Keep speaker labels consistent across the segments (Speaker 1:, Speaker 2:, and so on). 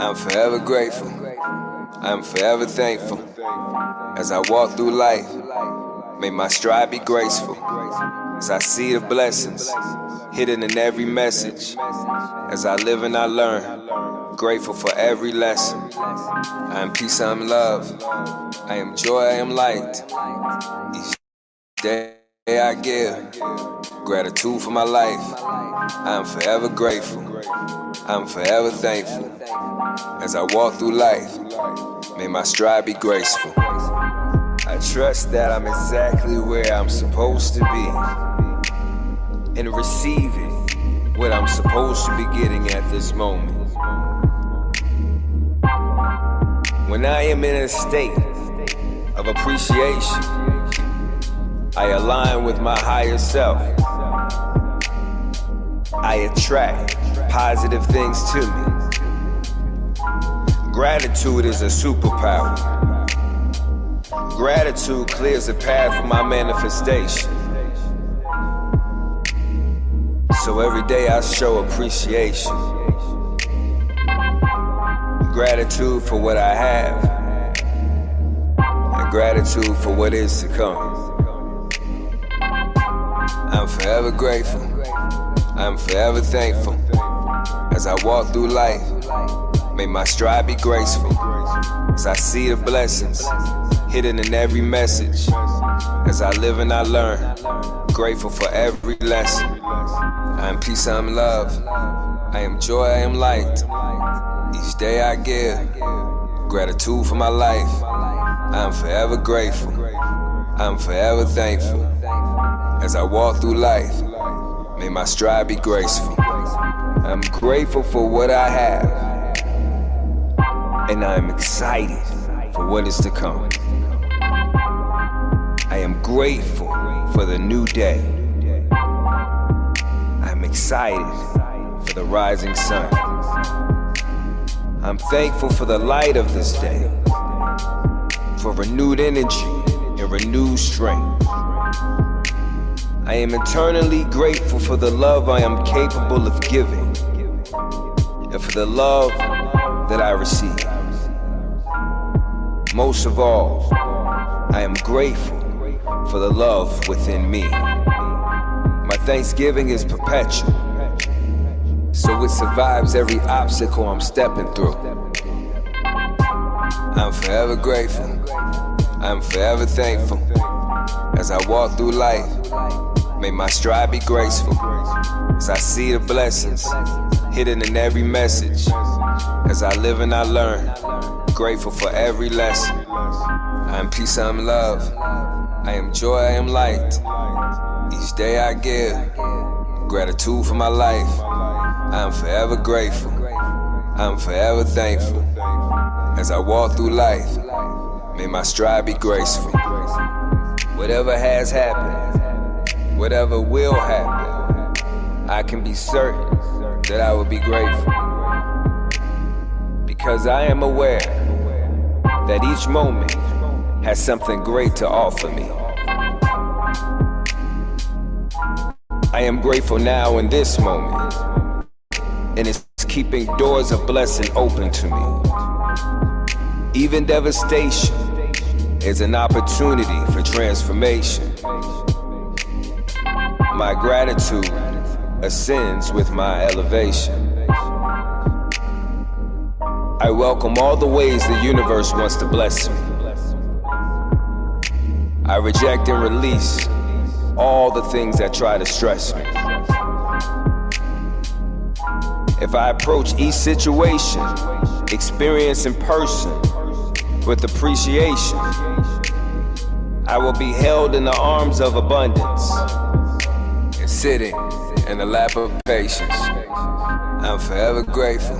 Speaker 1: I'm forever grateful. I'm forever thankful. As I walk through life, may my stride be graceful. As I see the blessings hidden in every message. As I live and I learn, grateful for every lesson. I am peace, I am love. I am joy, I am light. Each day I give gratitude for my life. I am forever grateful. I'm forever thankful. As I walk through life, may my stride be graceful. I trust that I'm exactly where I'm supposed to be and receiving what I'm supposed to be getting at this moment. When I am in a state of appreciation, I align with my higher self. I attract positive things to me. Gratitude is a superpower. Gratitude clears the path for my manifestation. So every day I show appreciation. Gratitude for what I have, and gratitude for what is to come. I'm forever grateful. I'm forever thankful. As I walk through life, may my stride be graceful. As I see the blessings hidden in every message. As I live and I learn, grateful for every lesson. I am peace, I am love. I am joy, I am light. Each day I give gratitude for my life. I am forever grateful. I am forever thankful. As I walk through life, may my stride be graceful. I'm grateful for what I have, and I am excited for what is to come. I am grateful for the new day. I'm excited for the rising sun. I'm thankful for the light of this day, for renewed energy and renewed strength. I am eternally grateful for the love I am capable of giving, and for the love that I receive. Most of all, I am grateful for the love within me. My thanksgiving is perpetual, so it survives every obstacle I'm stepping through. I'm forever grateful. I'm forever thankful. As I walk through life, may my stride be graceful. As I see the blessings hidden in every message. As I live and I learn, grateful for every lesson. I am peace, I am love. I am joy, I am light. Each day I give gratitude for my life. I am forever grateful. I am forever thankful. As I walk through life, may my stride be graceful. Whatever has happened, whatever will happen, I can be certain that I will be grateful. Because I am aware that each moment has something great to offer me. I am grateful now in this moment, and it's keeping doors of blessing open to me. Even devastation is an opportunity for transformation. My gratitude ascends with my elevation. I welcome all the ways the universe wants to bless me. I reject and release all the things that try to stress me. If I approach each situation, experience in person, with appreciation, I will be held in the arms of abundance and sitting in the lap of patience. I'm forever grateful.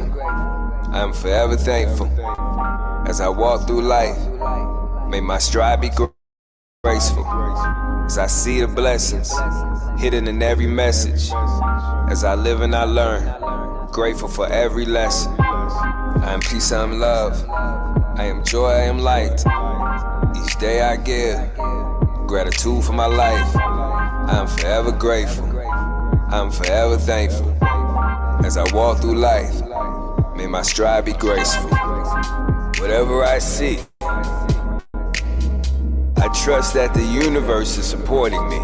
Speaker 1: I'm forever thankful. As I walk through life, may my stride be graceful. As I see the blessings hidden in every message. As I live and I learn, grateful for every lesson. I am peace, I am love. I am joy, I am light. Each day I give gratitude for my life. I am forever grateful. I am forever thankful. As I walk through life, May my stride be graceful. Whatever I see, I trust that the universe is supporting me.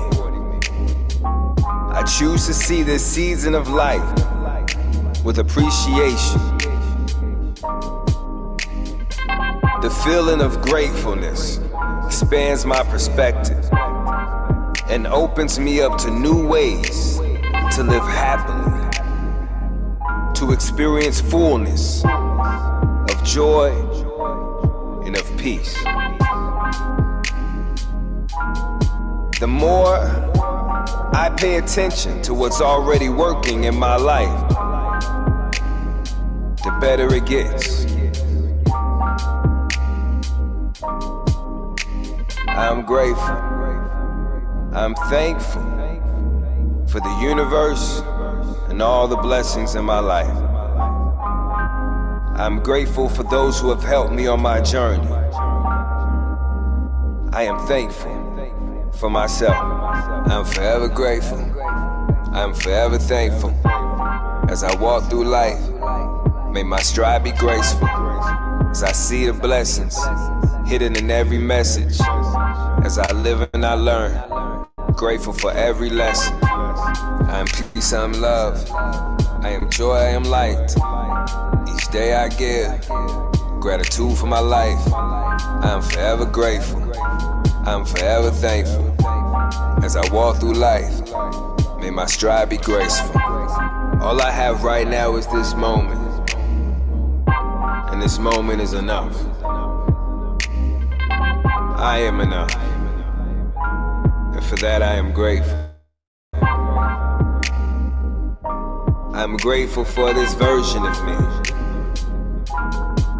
Speaker 1: I choose to see this season of life with appreciation. The feeling of gratefulness expands my perspective and opens me up to new ways to live happily, to experience fullness of joy and of peace. The more I pay attention to what's already working in my life, the better it gets. I'm grateful. I'm thankful for the universe and all the blessings in my life. I'm grateful for those who have helped me on my journey. I am thankful for myself. I'm forever grateful. I'm forever thankful. As I walk through life, may my stride be graceful. As I see the blessings hidden in every message. As I live and I learn, grateful for every lesson. I am peace, I am love. I am joy, I am light. Each day I give gratitude for my life. I am forever grateful. I am forever thankful. As I walk through life, may my stride be graceful. All I have right now is this moment, and this moment is enough. I am enough, and for that I am grateful. I'm grateful for this version of me.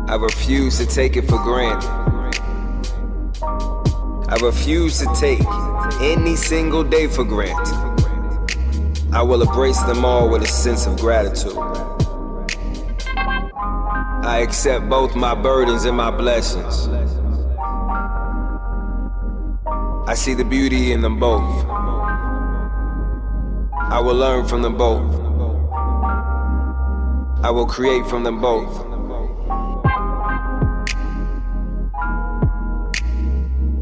Speaker 1: I refuse to take it for granted. I refuse to take any single day for granted. I will embrace them all with a sense of gratitude. I accept both my burdens and my blessings. I see the beauty in them both. I will learn from them both. I will create from them both.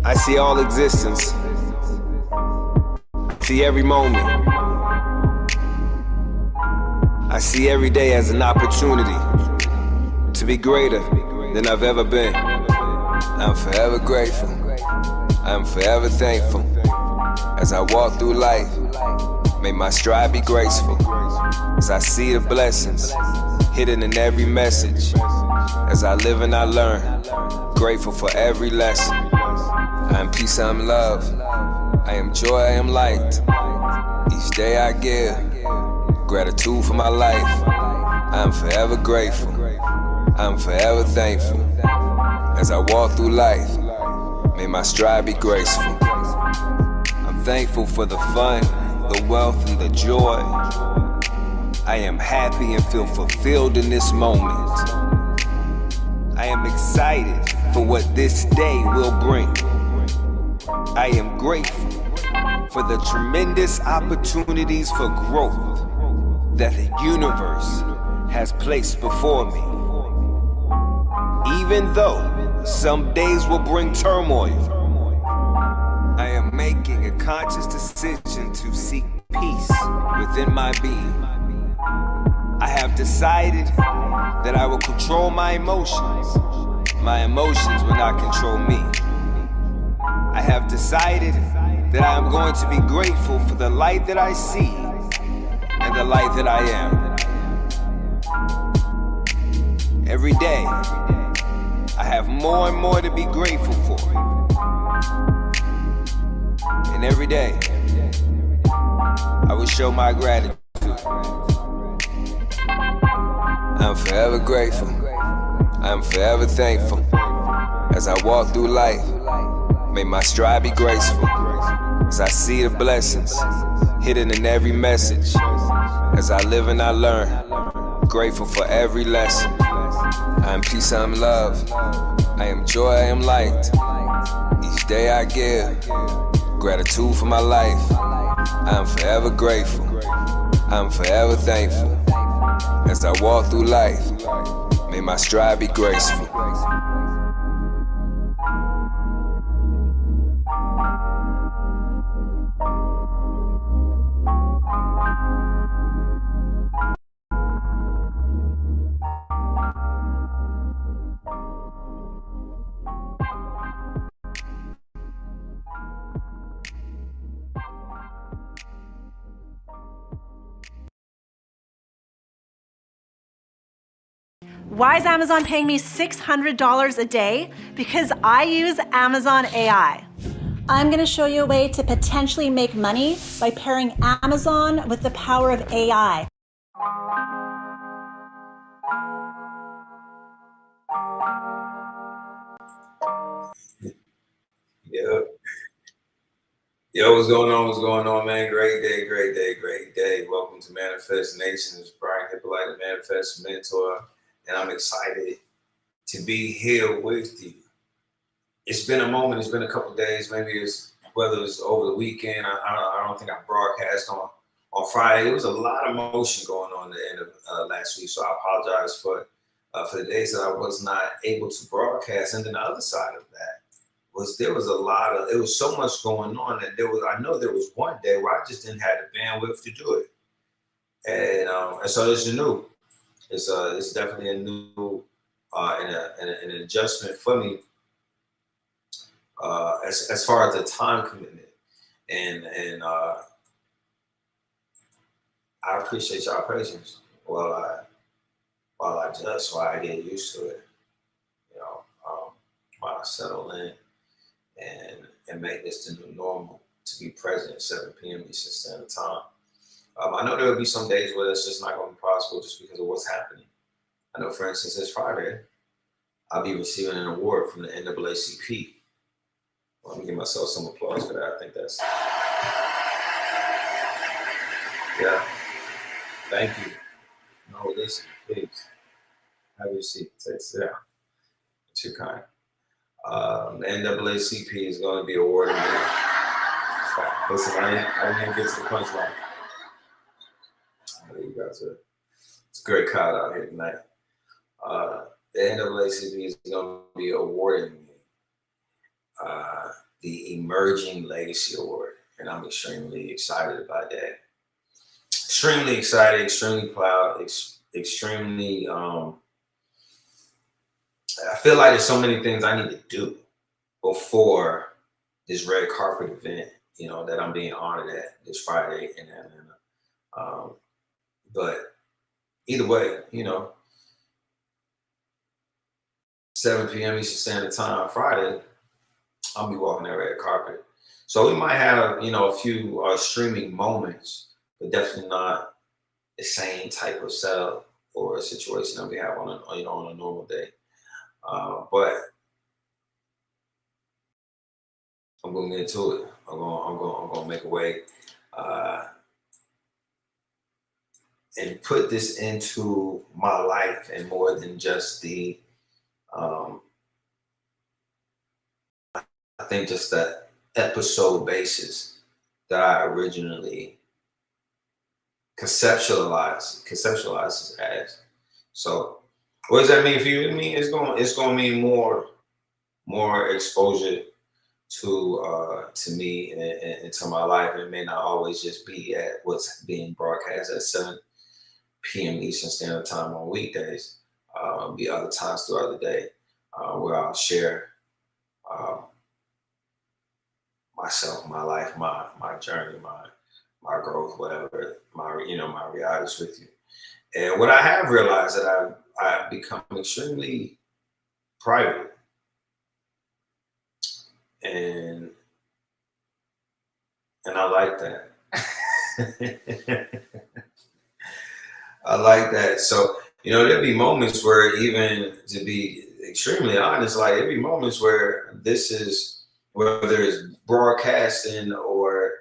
Speaker 1: I see all existence. See every moment. I see every day as an opportunity to be greater than I've ever been. I'm forever grateful. I'm forever thankful. As I walk through life, may my stride be graceful. As I see the blessings hidden in every message. As I live and I learn, grateful for every lesson. I am peace, I am love. I am joy, I am light. Each day I give gratitude for my life. I am forever grateful. I am forever thankful. As I walk through life, may my stride be graceful. I'm thankful for the fun, the wealth, and the joy. I am happy and feel fulfilled in this moment. I am excited for what this day will bring. I am grateful for the tremendous opportunities for growth that the universe has placed before me. Even though some days will bring turmoil, I am making a conscious decision to seek peace within my being. I have decided that I will control my emotions. My emotions will not control me. I have decided that I am going to be grateful for the light that I see and the light that I am. Every day, I have more and more to be grateful for. And every day, I will show my gratitude. I'm forever grateful. I'm forever thankful. As I walk through life, may my stride be graceful. As I see the blessings hidden in every message. As I live and I learn, grateful for every lesson. I am peace, I am love. I am joy, I am light. Each day I give gratitude for my life. I am forever grateful. I am forever thankful. As I walk through life, May my stride be graceful.
Speaker 2: Why is Amazon paying me $600 a day? Because I use Amazon AI. I'm going to show you a way to potentially make money by pairing Amazon with the power of AI.
Speaker 3: Yo, yo, what's going on? What's going on, man? Great day, great day, great day. Welcome to Manifest Nation. It's Brian Hyppolite, the Manifest Mentor, and I'm excited to be here with you. It's been a moment. It's been a couple of days. Maybe it's whether it's over the weekend. I don't think I broadcast on Friday. There was a lot of motion going on at the end of last week, so I apologize for the days that I was not able to broadcast. And then the other side of that there was so much going on that I know there was one day where I just didn't have the bandwidth to do it. And so this is new. It's definitely a new and an adjustment for me as far as the time commitment. And I appreciate y'all patience while I get used to it, while I settle in and make this the new normal to be present at 7 p.m. Eastern Standard Time. I know there will be some days where it's just not going to be possible just because of what's happening. I know, for instance, this Friday, I'll be receiving an award from the NAACP. Let me give myself some applause for that. I think that's, yeah, thank you. No, listen, please, have your seat, take it down. It's your kind. The NAACP is going to be awarding me. Listen, I didn't even get to the punchline. You guys it's a great crowd out here tonight. The NAACP is going to be awarding me the Emerging Legacy Award, and I'm extremely excited about that. Extremely excited, extremely proud, extremely. I feel like there's so many things I need to do before this red carpet event, that I'm being honored at this Friday in Atlanta. But either way, 7 p.m. Eastern Standard Time Friday, I'll be walking that red carpet. So we might have, a few streaming moments, but definitely not the same type of setup or a situation that we have on a normal day. But I'm gonna get into it. I'm gonna make a way and put this into my life, and more than just the I think just that episode basis that I originally conceptualized it as. So what does that mean for you? I mean, it's gonna mean more exposure to me and to my life. It may not always just be at what's being broadcast at 7 p.m. Eastern Standard Time on weekdays. Be other times throughout the day where I'll share myself, my life, my journey, my growth, whatever, my realities with you. And what I have realized that I've become extremely private, and I like that. I like that. So, there'll be moments where, even to be extremely honest, like there'll be moments where this is, whether it's broadcasting or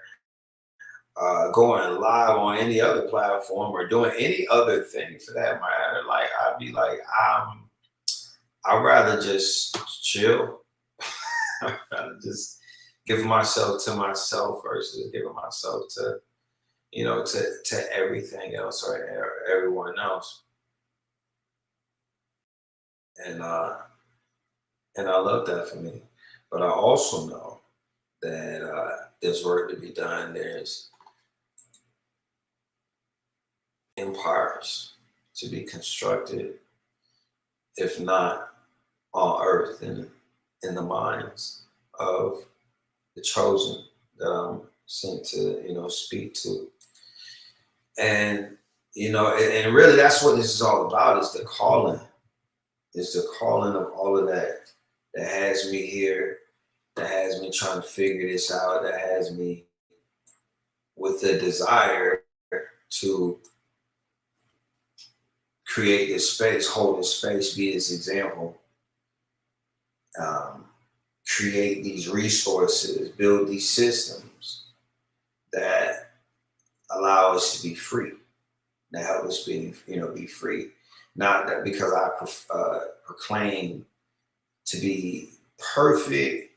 Speaker 3: going live on any other platform or doing any other thing for that matter, like I'd be like, I'd rather just chill. I'd rather just give myself to myself versus giving myself to, to everything else or everyone else. And I love that for me. But I also know that there's work to be done. There's empires to be constructed, if not on earth, in the minds of the chosen that I'm sent to, speak to. And, and really that's what this is all about, is the calling. Is the calling of all of that has me here, that has me trying to figure this out, that has me with the desire to create this space, hold this space, be this example, create these resources, build these systems that allow us to be free, that help us be free. Not that because I proclaim to be perfect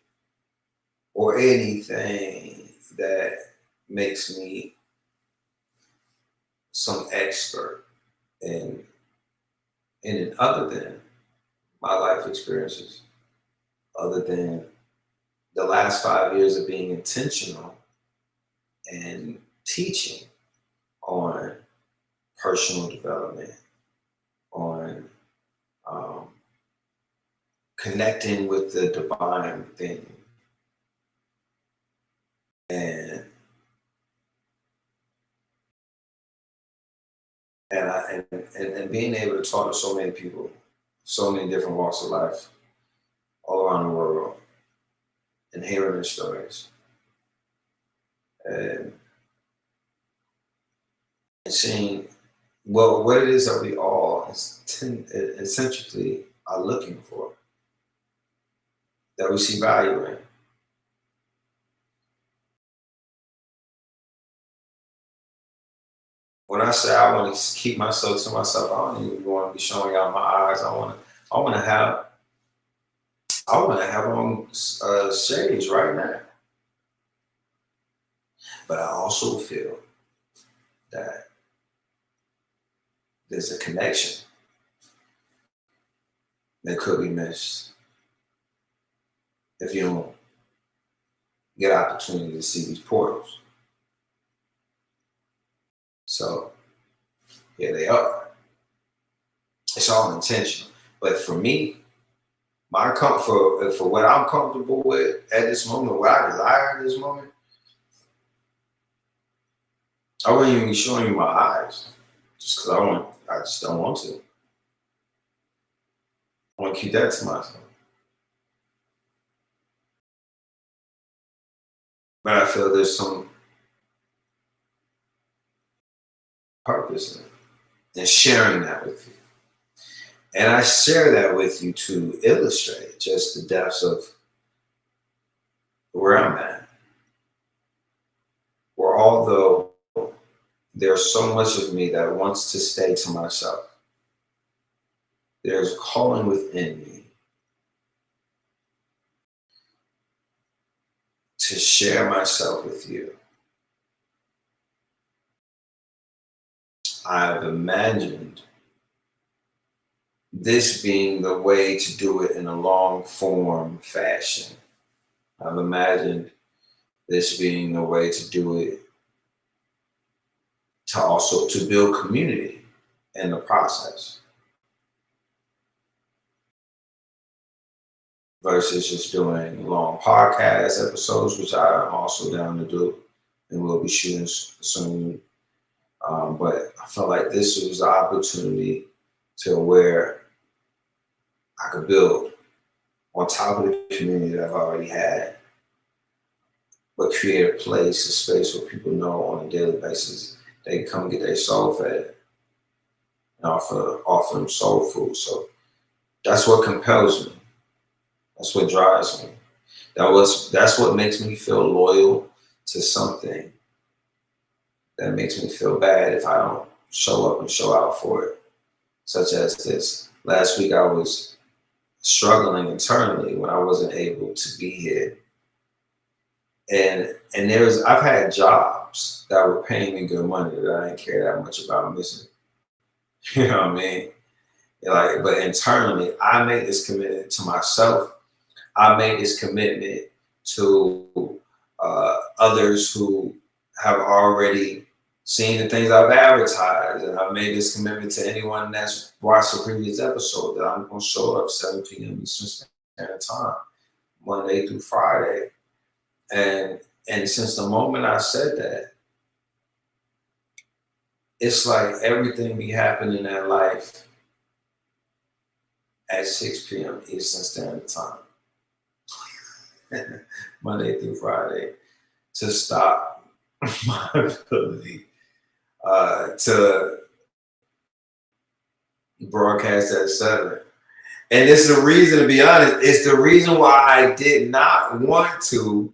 Speaker 3: or anything that makes me some expert in it, other than my life experiences, other than the last 5 years of being intentional and teaching on personal development, on connecting with the divine thing, and being able to talk to so many people, so many different walks of life, all around the world, and hearing their stories, and seeing what it is that we all essentially are looking for, that we see value in. When I say I want to keep myself to myself, I don't even want to be showing out my eyes. I want to have on shades right now. But I also feel that there's a connection that could be missed if you don't get opportunity to see these portals. So here they are. It's all intentional. But for me, my comfort for what I'm comfortable with at this moment, what I desire at this moment, I wouldn't even be showing you my eyes, just because I just don't want to. I want to keep that to myself. But I feel there's some purpose in it, and sharing that with you. And I share that with you to illustrate just the depths of where I'm at. Where although there's so much of me that wants to stay to myself, there's a calling within me to share myself with you. I've imagined this being the way to do it in a long form fashion. I've imagined this being the way to do it, to build community in the process, versus just doing long podcast episodes, which I'm also down to do, and we'll be shooting soon. But I felt like this was the opportunity to where I could build on top of the community that I've already had, but create a place, a space where people know on a daily basis they can come get their soul fed and offer them soul food. So that's what compels me. That's what drives me. That's what makes me feel loyal to something that makes me feel bad if I don't show up and show out for it. Such as this. Last week I was struggling internally when I wasn't able to be here. And I've had jobs that were paying me good money that I didn't care that much about missing. You know what I mean? Like, but internally, I made this commitment to myself. I made this commitment to others who have already seen the things I've advertised, and I've made this commitment to anyone that's watched the previous episode that I'm going to show up 7 p.m. Eastern Standard Time, Monday through Friday. And since the moment I said that, it's like everything be happening in that life at 6 p.m. Eastern Standard Time, Monday through Friday, to stop my ability to broadcast at 7. And it's the reason, to be honest, it's the reason why I did not want to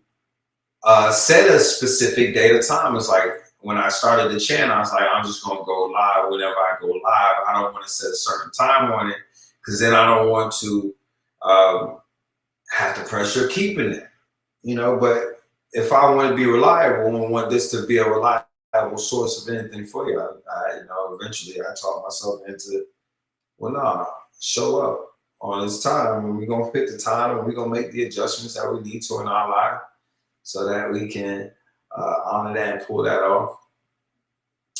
Speaker 3: set a specific date or time. It's like when I started the channel, I was like, I'm just going to go live whenever I go live. I don't want to set a certain time on it because then I don't want to have the pressure of keeping it, you know. But if I want to be reliable and want this to be a reliable source of anything for you, I you know, eventually I talk myself into, well, no, show up on this time, and we're going to pick the time, and we're going to make the adjustments that we need to in our life so that we can honor that and pull that off.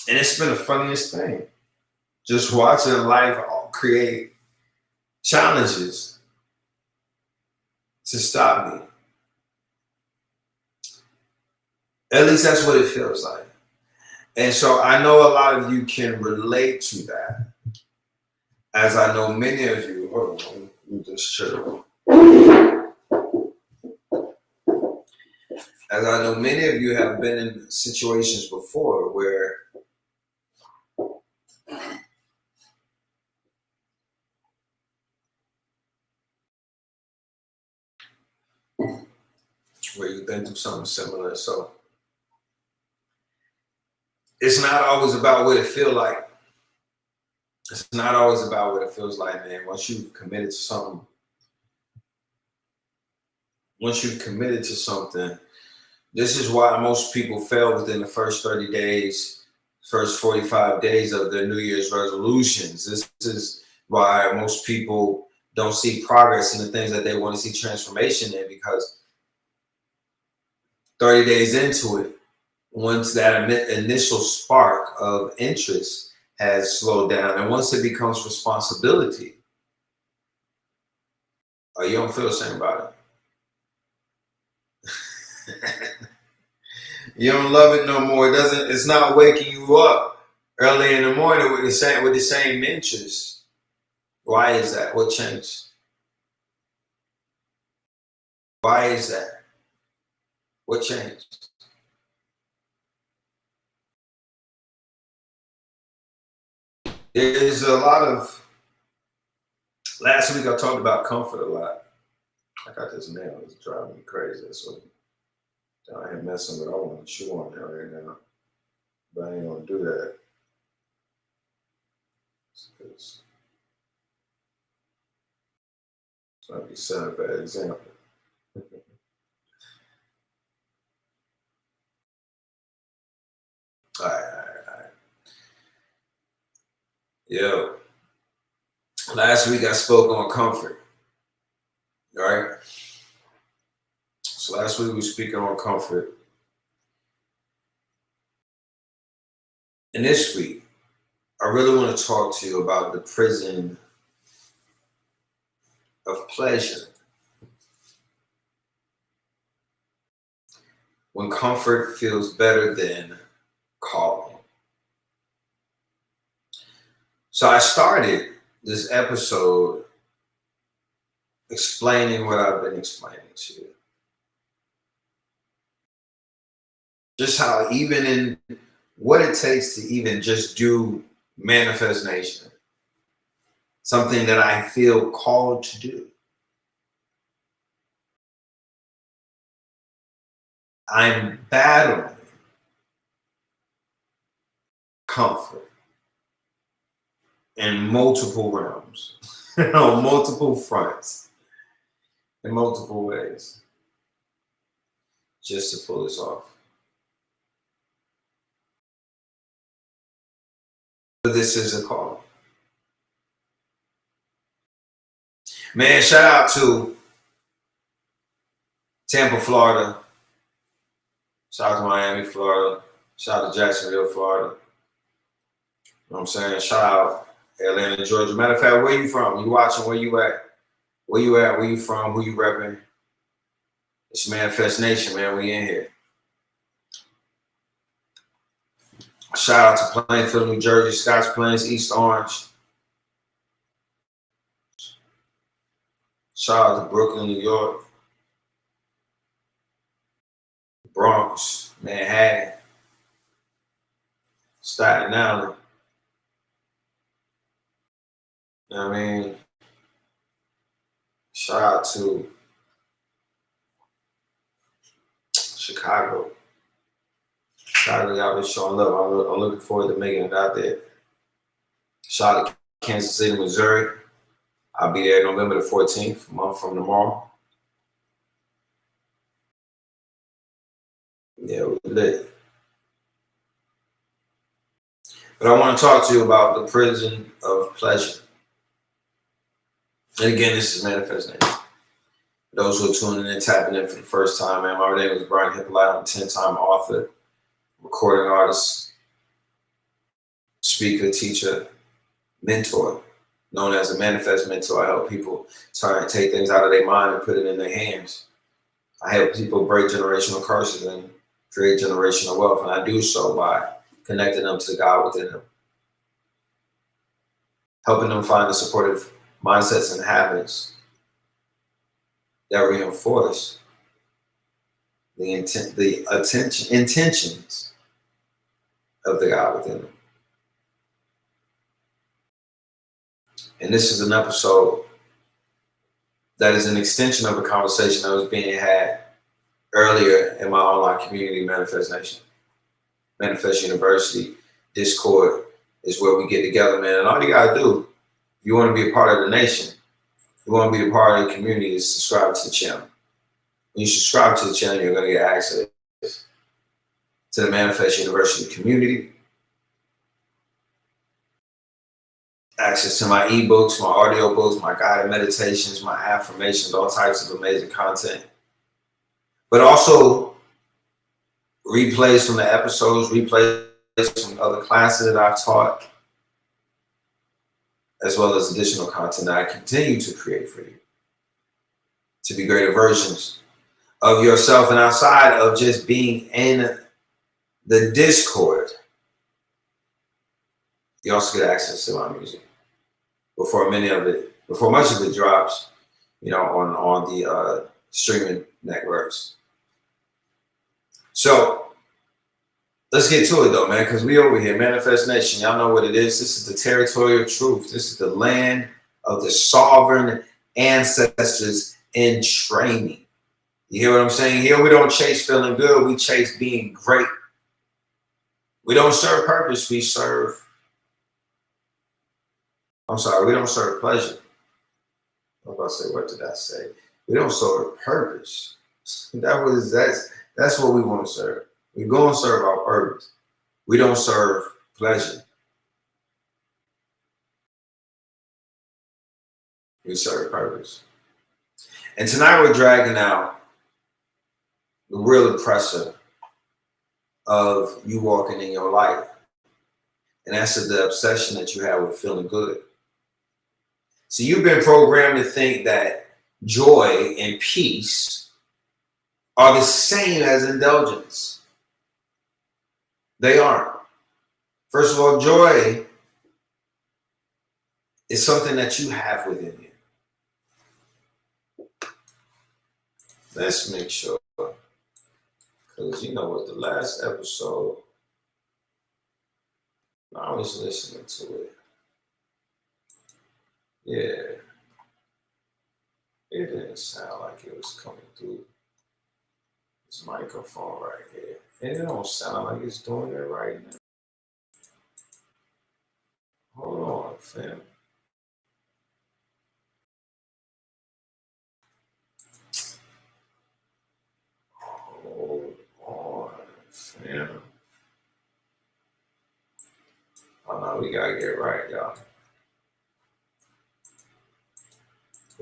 Speaker 3: And it's been the funniest thing, just watching life create challenges to stop me. At least that's what it feels like. And so I know a lot of you can relate to that, as I know many of you, hold on, let me just chill. As I know many of you have been in situations before where you've been through something similar. So it's not always about what it feels like. It's not always about what it feels like, man. Once you've committed to something, this is why most people fail within the first 30 days, first 45 days of their New Year's resolutions. This is why most people don't see progress in the things that they want to see transformation in, because 30 days into it, once that initial spark of interest has slowed down, and once it becomes responsibility, you don't feel the same about it. You don't love it no more. It's not waking you up early in the morning with the same interest. Why is that? What changed? Why is that? What changed? There's a lot of, last week I talked about comfort a lot. I got this nail, it's driving me crazy. So I ain't messing with it. I want to chew on it right now, but I ain't gonna do that. It's gonna be setting a bad example. All right. Yo, last week I spoke on comfort, right? So last week we were speaking on comfort. And this week, I really want to talk to you about the prison of pleasure. When comfort feels better than calling. So I started this episode explaining what I've been explaining to you. Just how even in what it takes to even just do manifestation, something that I feel called to do. I'm battling comfort in multiple realms, on multiple fronts, in multiple ways, just to pull this off. But this is a call. Man, shout out to Tampa, Florida. Shout out to Miami, Florida. Shout out to Jacksonville, Florida. You know what I'm saying? Shout out Atlanta, Georgia. Matter of fact, where you from? You watching? Where you at? Where you at? Where you from? Who you repping? It's Manifest Nation, man. We in here. Shout out to Plainfield, New Jersey, Scotch Plains, East Orange. Shout out to Brooklyn, New York. Bronx, Manhattan, Staten Island. You know what I mean? Shout out to Chicago. Chicago, y'all been showing love. I'm looking forward to making it out there. Shout out to Kansas City, Missouri. I'll be there November the 14th, a month from tomorrow. Yeah, we lit. But I want to talk to you about the prison of pleasure. And again, this is Manifest Nation. For those who are tuning in and tapping in for the first time, man, my name is Brian Hyppolite. I'm a 10-time author, recording artist, speaker, teacher, mentor, known as a manifest mentor. I help people try and take things out of their mind and put it in their hands. I help people break generational curses and create generational wealth, and I do so by connecting them to God within them, helping them find the supportive mindsets and habits that reinforce the intentions of the God within them. And this is an episode that is an extension of a conversation that was being had earlier in my online community, Manifest Nation. Manifest University, Discord is where we get together, man. And all you gotta do, if you want to be a part of the nation, you want to be a part of the community, is subscribe to the channel. When you subscribe to the channel, you're going to get access to the Manifest University community, access to my eBooks, my audio books, my guided meditations, my affirmations, all types of amazing content. But also replays from the episodes, replays from other classes that I've taught, as well as additional content that I continue to create for you to be greater versions of yourself. And outside of just being in the Discord, you also get access to my music before much of it drops, you know, on the streaming networks. So let's get to it though, man, because we over here, Manifest Nation. Y'all know what it is. This is the territory of truth. This is the land of the sovereign ancestors in training. You hear what I'm saying? Here we don't chase feeling good. We chase being great. We don't serve purpose. We don't serve pleasure. I was about to say, what did I say? We don't serve purpose. That's what we want to serve. We go and serve our purpose. We don't serve pleasure. We serve purpose. And tonight we're dragging out the real oppressor of you walking in your life. And that's the obsession that you have with feeling good. So you've been programmed to think that joy and peace are the same as indulgence. They aren't. First of all, joy is something that you have within you. Let's make sure, because you know what, the last episode, I was listening to it. Yeah, it didn't sound like it was coming through this microphone right here. And it don't sound like it's doing it right now. Hold on, fam. Hold on, fam. Oh no, we gotta get right, y'all.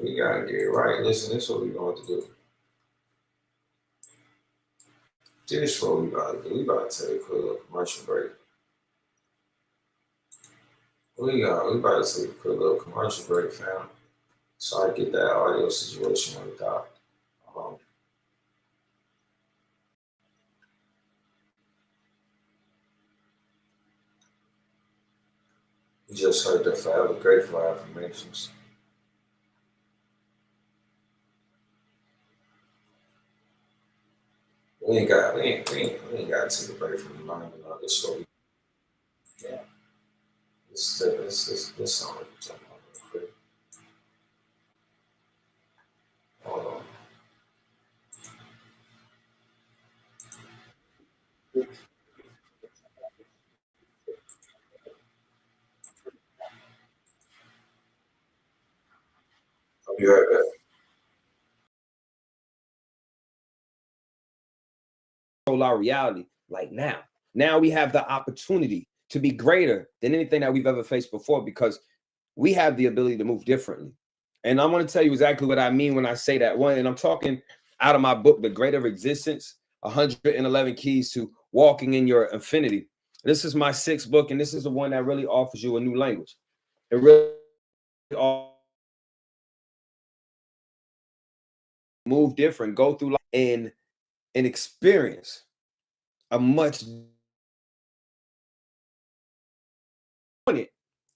Speaker 3: We gotta get it right. Listen, this is what we're going to do. This is what we about to do. We about to take a quick little commercial break. We about to take a quick little commercial break, fam. So I get that audio situation worked out. You just heard the Forever Grateful Affirmations. We ain't got to take a break from the mind and all this story. Yeah. This song we're talking about real quick. Hold on. I'll be right back.
Speaker 4: Our reality like now we have the opportunity to be greater than anything that we've ever faced before, because we have the ability to move differently. And I want to tell you exactly what I mean when I say that. One, and I'm talking out of my book, The Greater Existence, 111 Keys to Walking in Your Infinity. This is my 6th book, and this is the one that really offers you a new language. It really move different, go through life and experience a much.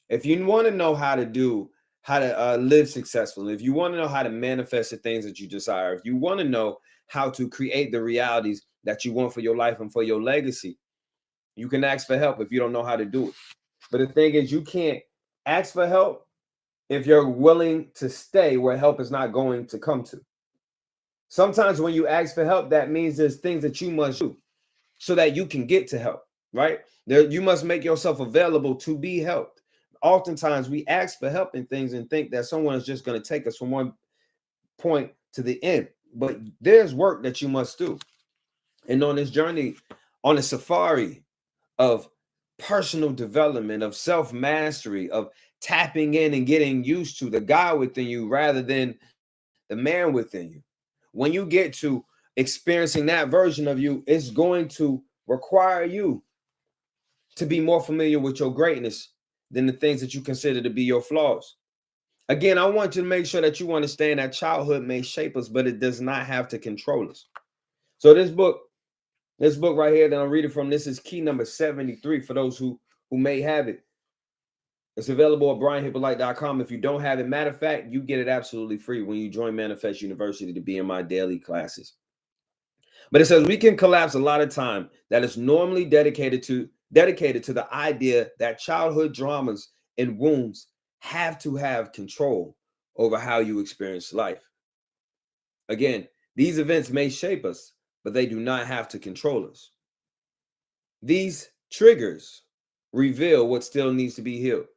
Speaker 4: If you want to know how to live successfully, if you want to know how to manifest the things that you desire, if you want to know how to create the realities that you want for your life and for your legacy, you can ask for help if you don't know how to do it. But the thing is, you can't ask for help if you're willing to stay where help is not going to come to. Sometimes when you ask for help, that means there's things that you must do so that you can get to help, right? You must make yourself available to be helped. Oftentimes we ask for help in things and think that someone is just going to take us from one point to the end, but there's work that you must do. And on this journey, on a safari of personal development, of self-mastery, of tapping in and getting used to the God within you rather than the man within you, when you get to experiencing that version of you, it's going to require you to be more familiar with your greatness than the things that you consider to be your flaws. Again, I want you to make sure that you understand that childhood may shape us, but it does not have to control us. So this book right here that I'm reading from, this is key number 73 for those who may have it. It's available at brianhyppolite.com. If you don't have it, matter of fact, you get it absolutely free when you join Manifest University to be in my daily classes. But it says we can collapse a lot of time that is normally dedicated to the idea that childhood dramas and wounds have to have control over how you experience life. Again, these events may shape us, but they do not have to control us. These triggers reveal what still needs to be healed.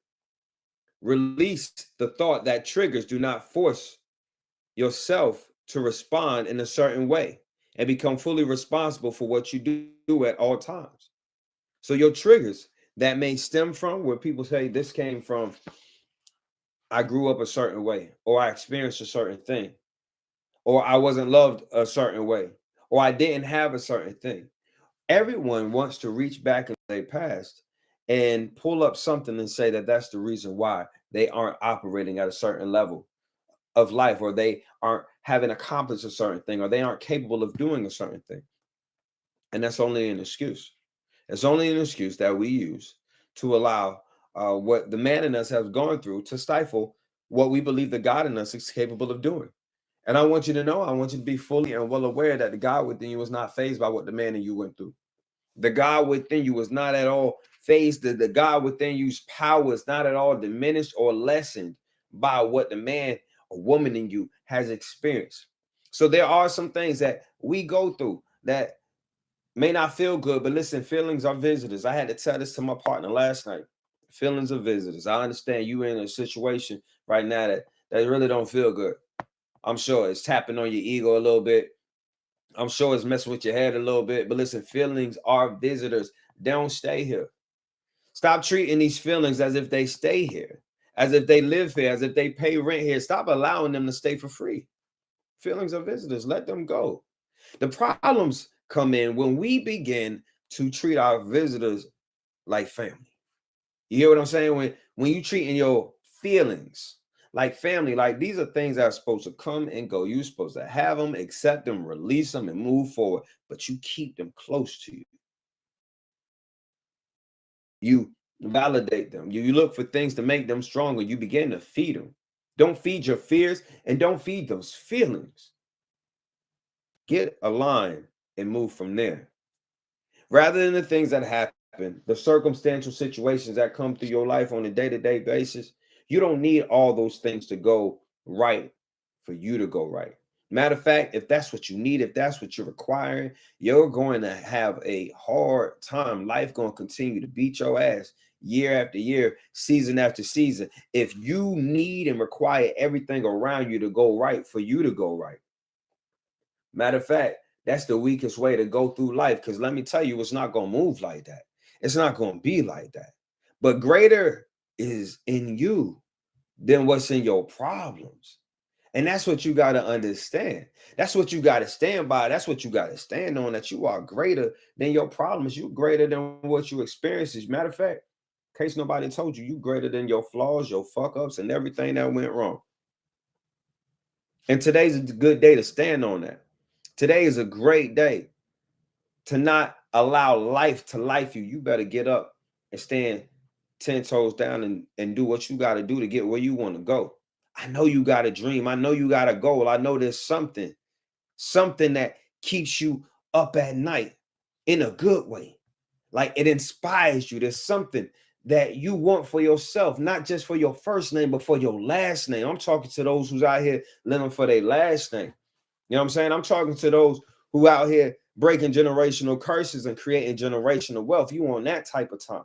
Speaker 4: Release the thought that triggers do not force yourself to respond in a certain way and become fully responsible for what you do at all times. So your triggers that may stem from where people say this came from, I grew up a certain way, or I experienced a certain thing, or I wasn't loved a certain way, or I didn't have a certain thing. Everyone wants to reach back in their past and pull up something and say that that's the reason why they aren't operating at a certain level of life, or they aren't having accomplished a certain thing, or they aren't capable of doing a certain thing. And that's only an excuse. It's only an excuse that we use to allow what the man in us has gone through to stifle what we believe the God in us is capable of doing. And I want you to know, I want you to be fully and well aware that the God within you was not fazed by what the man in you went through. The God within you was not at all phased. The God within you's power is not at all diminished or lessened by what the man or woman in you has experienced. So there are some things that we go through that may not feel good, but listen, feelings are visitors. I had to tell this to my partner last night. Feelings are visitors. I understand you in a situation right now that really don't feel good. I'm sure it's tapping on your ego a little bit. I'm sure it's messing with your head a little bit, but listen, feelings are visitors. They don't stay here. Stop treating these feelings as if they stay here, as if they live here, as if they pay rent here. Stop allowing them to stay for free. Feelings of visitors, let them go. The problems come in when we begin to treat our visitors like family. You hear what I'm saying? When you treating your feelings like family, like these are things that are supposed to come and go. You're supposed to have them, accept them, release them, and move forward. But you keep them close to you. You validate them. You look for things to make them stronger. You begin to feed them. Don't feed your fears and don't feed those feelings. Get aligned and move from there. Rather than the things that happen, the circumstantial situations that come through your life on a day-to-day basis, you don't need all those things to go right for you to go right. Matter of fact, if that's what you need, if that's what you're requiring, you're going to have a hard time. Life going to continue to beat your ass year after year, season after season. If you need and require everything around you to go right for you to go right. Matter of fact, that's the weakest way to go through life. Because let me tell you, it's not going to move like that. It's not going to be like that. But greater is in you than what's in your problems. And that's what you got to understand. That's what you got to stand by. That's what you got to stand on, that you are greater than your problems. You greater than what you experience. As a matter of fact, in case nobody told you, you greater than your flaws, your fuck ups, and everything that went wrong. And today's a good day to stand on that. Today is a great day to not allow life to life you. You better get up and stand 10 toes down and do what you got to do to get where you want to go. I know you got a dream. I know you got a goal. I know there's something that keeps you up at night in a good way. Like it inspires you. There's something that you want for yourself, not just for your first name, but for your last name. I'm talking to those who's out here living for their last name. You know what I'm saying? I'm talking to those who out here breaking generational curses and creating generational wealth. You on that type of time.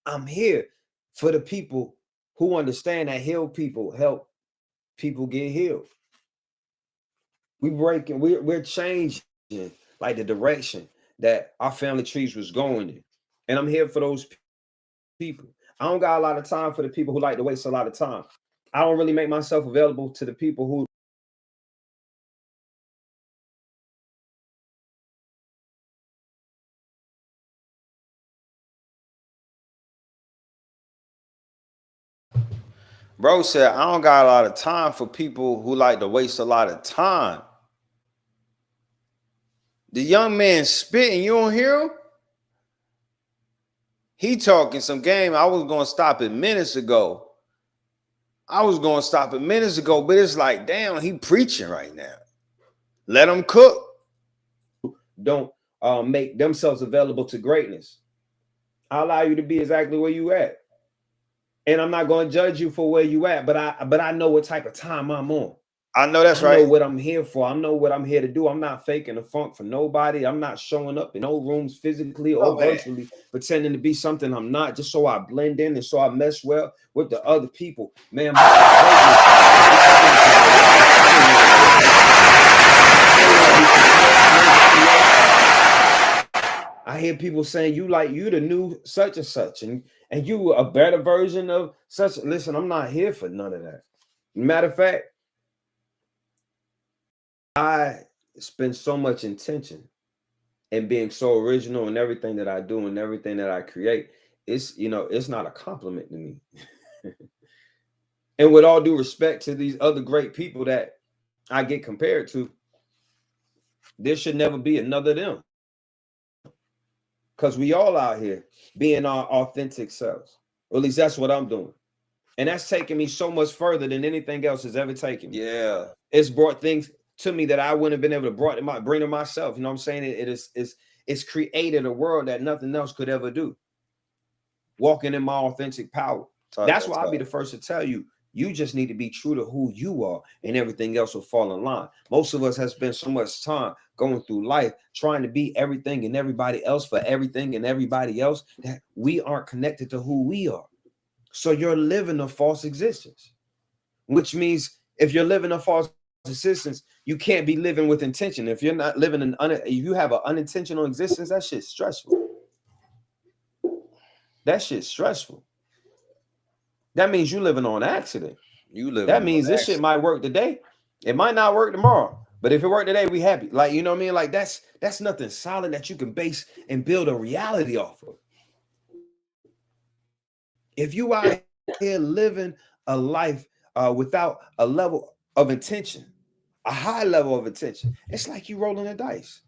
Speaker 4: I'm here for the people who understand that heal people help people get healed. We're changing like the direction that our family trees was going in. And I'm here for those people. I don't got a lot of time for the people who like to waste a lot of time. I don't really make myself available to the people who Bro said, I don't got a lot of time for people who like to waste a lot of time. The young man spitting, you don't hear him? He talking some game. I was going to stop it minutes ago. But it's like, damn, he preaching right now. Let him cook. Don't make themselves available to greatness. I'll allow you to be exactly where you at. And I'm not going to judge you for where you at, but I know what type of time I'm on. I know that's right. I know what I'm here for. I know what I'm here to do. I'm not faking the funk for nobody. I'm not showing up in no rooms physically or virtually, pretending to be something I'm not, just so I blend in and so I mesh well with the other people. Man, I hear people saying you the new such and such, and you a better version of such. Listen, I'm not here for none of that. Matter of fact, I spend so much intention in being so original in everything that I do and everything that I create. It's not a compliment to me. And with all due respect to these other great people that I get compared to, there should never be another them. Because we all out here being our authentic selves. Or at least that's what I'm doing. And that's taking me so much further than anything else has ever taken me. Yeah. It's brought things to me that I wouldn't have been able to bring to myself. You know what I'm saying? It's created a world that nothing else could ever do. Walking in my authentic power. That's why I'll be the first to tell you, you just need to be true to who you are, and everything else will fall in line. Most of us have spent so much time going through life trying to be everything and everybody else for everything and everybody else that we aren't connected to who we are. So you're living a false existence, which means if you're living a false existence, you can't be living with intention. If you're not living if you have an unintentional existence, that shit's stressful. That shit's stressful. that means you living on accident.
Speaker 3: You live.
Speaker 4: That means this shit might work today. It might not work tomorrow. But if it worked today, we happy. Like, you know what I mean? Like that's nothing solid that you can base and build a reality off of. If you out here living a life without a level of intention, a high level of intention, it's like you rolling the dice.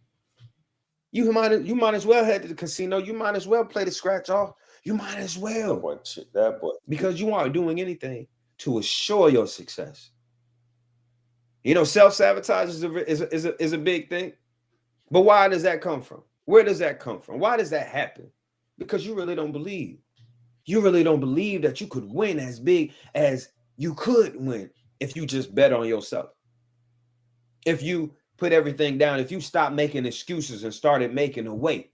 Speaker 4: You might as well head to the casino. You might as well play the scratch off. You might as well.
Speaker 3: That boy.
Speaker 4: Because you aren't doing anything to assure your success. You know, self-sabotage is a big thing. But why does that come from? Where does that come from? Why does that happen? Because you really don't believe. You really don't believe that you could win as big as you could win if you just bet on yourself. If you put everything down, if you stop making excuses and started making a way,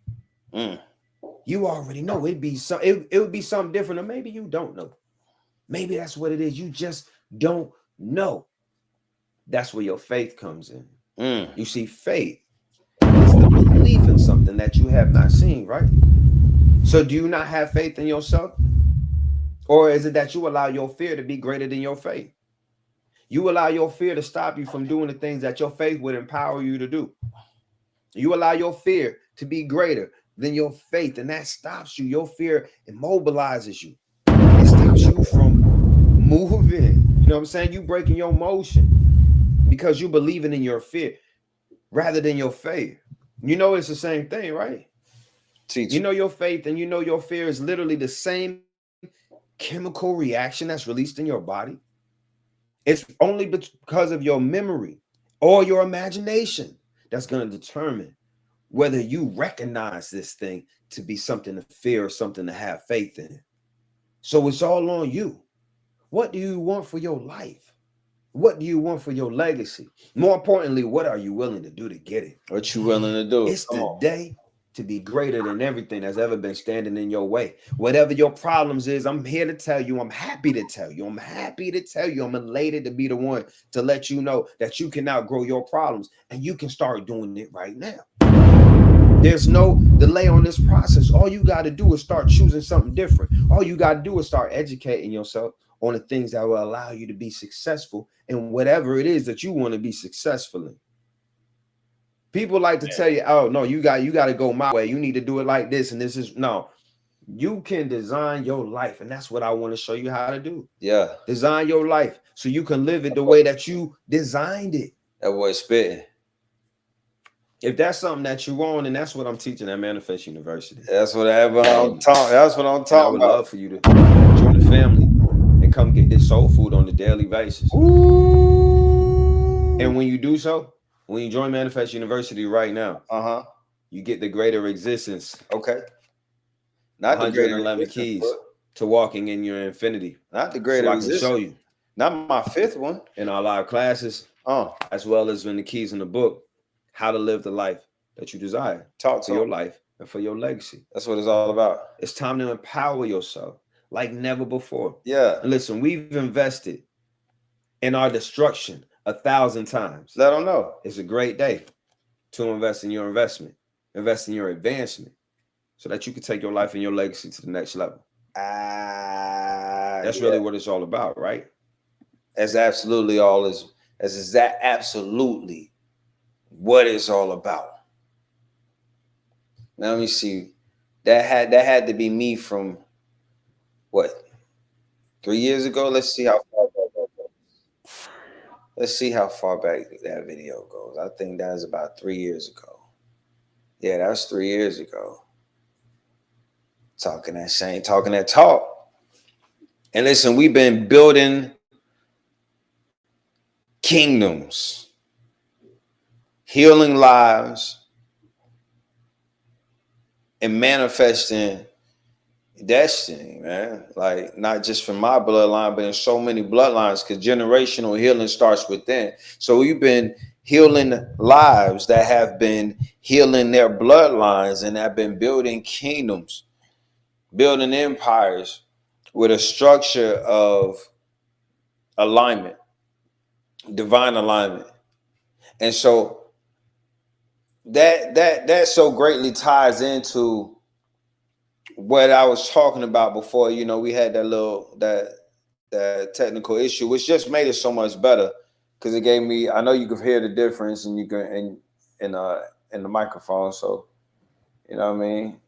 Speaker 4: you already know it would be something different, or maybe you don't know. Maybe that's what it is. You just don't know. That's where your faith comes in. You see, faith is the belief in something that you have not seen, right? So do you not have faith in yourself? Or is it that you allow your fear to be greater than your faith? You allow your fear to stop you from doing the things that your faith would empower you to do. You allow your fear to be greater than your faith, and that stops you. Your fear immobilizes you. It stops you from moving. You know what I'm saying? You breaking your motion because you believing in your fear rather than your faith. You know it's the same thing, right? You know your faith and you know your fear is literally the same chemical reaction that's released in your body. It's only because of your memory or your imagination that's going to determine whether you recognize this thing to be something to fear or something to have faith in. So it's all on you. What do you want for your life? What do you want for your legacy? More importantly, what are you willing to do to get it?
Speaker 3: What you willing to do?
Speaker 4: It's the day to be greater than everything that's ever been standing in your way. Whatever your problems is, I'm here to tell you. I'm happy to tell you. I'm happy to tell you. I'm elated to be the one to let you know that you can outgrow your problems and you can start doing it right now. There's no delay on this process. All you got to do is start choosing something different. All you got to do is start educating yourself on the things that will allow you to be successful in whatever it is that you want to be successful in. People like to tell you, oh, no, you got to go my way. You need to do it like this. And this is no, you can design your life. And that's what I want to show you how to do.
Speaker 3: Yeah.
Speaker 4: Design your life so you can live it the way that you designed it.
Speaker 3: That boy spitting.
Speaker 4: If that's something that you want, and that's what I'm teaching at Manifest University.
Speaker 3: That's what I'm talking. That's what I'm talking
Speaker 4: I would love for you to join the family and come get this soul food on a daily basis. Ooh. And when you do so, when you join Manifest University right now, you get the greater existence.
Speaker 3: Okay. Not the greater
Speaker 4: 111 keys to walking in your infinity.
Speaker 3: Not the greater existence.
Speaker 4: So I can show you.
Speaker 3: Not my fifth one.
Speaker 4: In our live classes, as well as in the keys in the book, how to live the life that you desire.
Speaker 3: Talk
Speaker 4: to your life and for your legacy.
Speaker 3: That's what it's all about.
Speaker 4: It's time to empower yourself like never before.
Speaker 3: Yeah.
Speaker 4: And listen, we've invested in our destruction 1,000 times.
Speaker 3: Let them know.
Speaker 4: It's a great day to invest in your investment, invest in your advancement, so that you can take your life and your legacy to the next level. That's really what it's all about, right?
Speaker 3: That's absolutely all is. Is that absolutely what it's all about. Now let me see. That had to be me from what, 3 years ago? Let's see how far back that goes. Let's see how far back that video goes. I think that was about 3 years ago. Yeah, that was 3 years ago. Talking that talk. And listen, we've been building kingdoms, healing lives, and manifesting destiny, man. Like, not just from my bloodline, but in so many bloodlines, because generational healing starts within. So we've been healing lives that have been healing their bloodlines and have been building kingdoms, building empires with a structure of alignment, divine alignment. And so that so greatly ties into what I was talking about before. You know, we had that
Speaker 4: that technical issue, which just made it so much better because it gave me. I know you could hear the difference, and you can in the microphone. So you know what I mean.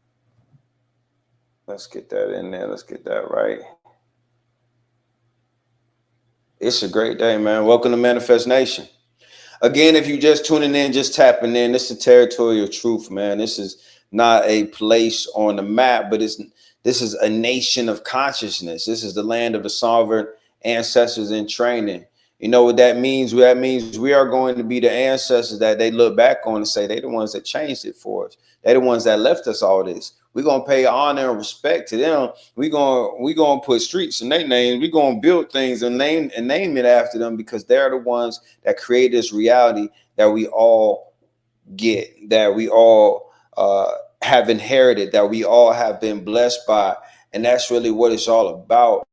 Speaker 4: Let's get that in there. Let's get that right. It's a great day, man. Welcome to Manifest Nation. Again, if you just tuning in, just tapping in, this is territory of truth, man. This is not a place on the map, but this is a nation of consciousness. This is the land of the sovereign ancestors in training. You know what that means? That means we are going to be the ancestors that they look back on and say they're the ones that changed it for us. They're the ones that left us all this. We're gonna pay honor and respect to them. We're gonna put streets in their names. We're gonna build things and name it after them because they're the ones that create this reality that we all get, that we all have inherited, that we all have been blessed by. And that's really what it's all about.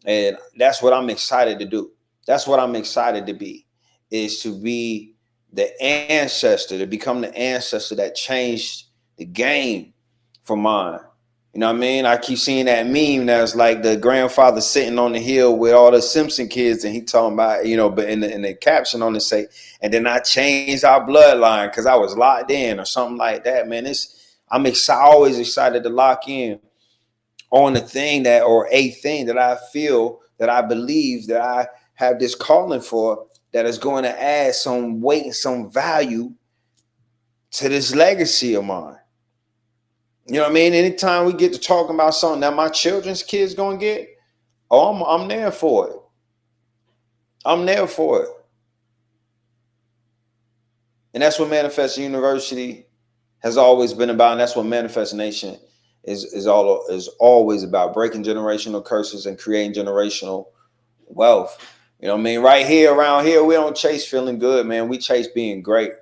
Speaker 4: And that's what I'm excited to do. That's what I'm excited to be, is to be the ancestor, to become the ancestor that changed the game for mine. You know what I mean? I keep seeing that meme that's like the grandfather sitting on the hill with all the Simpson kids, and he talking about, you know, but in the caption on it say, and then I changed our bloodline because I was locked in or something like that, man. I'm always excited to lock in on the thing that, or a thing that I feel, that I believe, that I have this calling for, that is going to add some weight and some value to this legacy of mine. You know what I mean? Anytime we get to talking about something that my children's kids gonna get, I'm there for it. I'm there for it. And that's what Manifest University has always been about, and that's what Manifest Nation is always about: breaking generational curses and creating generational wealth. You know what I mean? Right here, around here, we don't chase feeling good, man. We chase being great.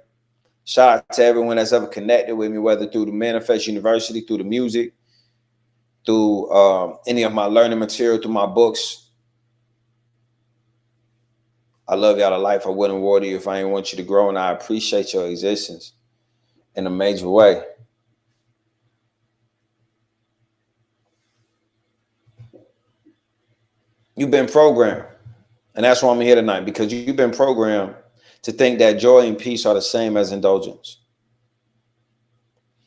Speaker 4: Shout out to everyone that's ever connected with me, whether through the Manifest University, through the music, through any of my learning material, through my books. I love y'all to life. I wouldn't water you if I didn't want you to grow, and I appreciate your existence in a major way. You've been programmed, and that's why I'm here tonight, because you've been programmed to think that joy and peace are the same as indulgence.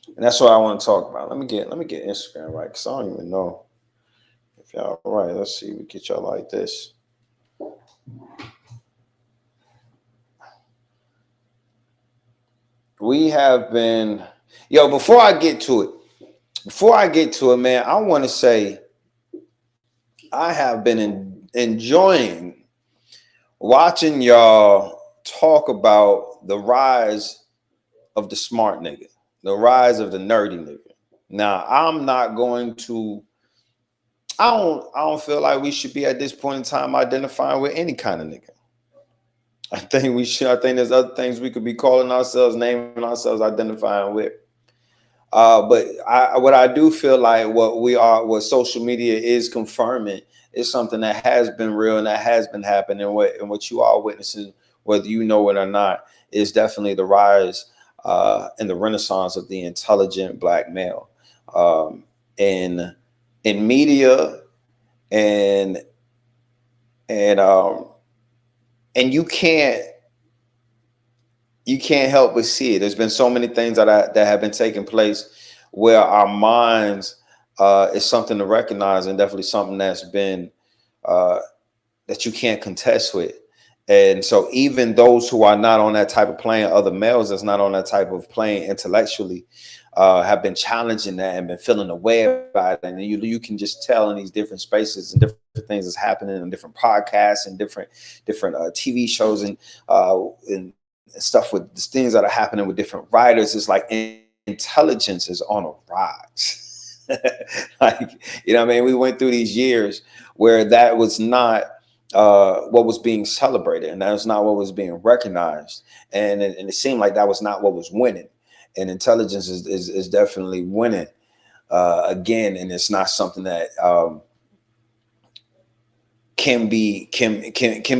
Speaker 4: And that's what I want to talk about. Let me get Instagram right, because I don't even know if y'all all right. Let's see, we get y'all like this. We have been, before I get to it, man, I want to say I have been enjoying watching y'all talk about the rise of the smart nigga, the rise of the nerdy nigga. Now, I'm not going to, I don't feel like we should be at this point in time identifying with any kind of nigga. I think we should. I think there's other things we could be calling ourselves, naming ourselves, identifying with. But what I do feel like what social media is confirming is something that has been real and that has been happening. And what you are witnessing, whether you know it or not, is definitely the rise and the renaissance of the intelligent Black male in media and you can't help but see it. There's been so many things that have been taking place where our minds is something to recognize, and definitely something that's been that you can't contest with. And so even those who are not on that type of plane, other males that's not on that type of plane intellectually, have been challenging that and been feeling away about it. And you can just tell in these different spaces and different things that's happening in different podcasts and different TV shows and stuff with things that are happening with different writers. It's like intelligence is on a rise. Like, you know what I mean? We went through these years where that was not what was being celebrated, and that was not what was being recognized. And it seemed like that was not what was winning. And intelligence is definitely winning again. And it's not something that can be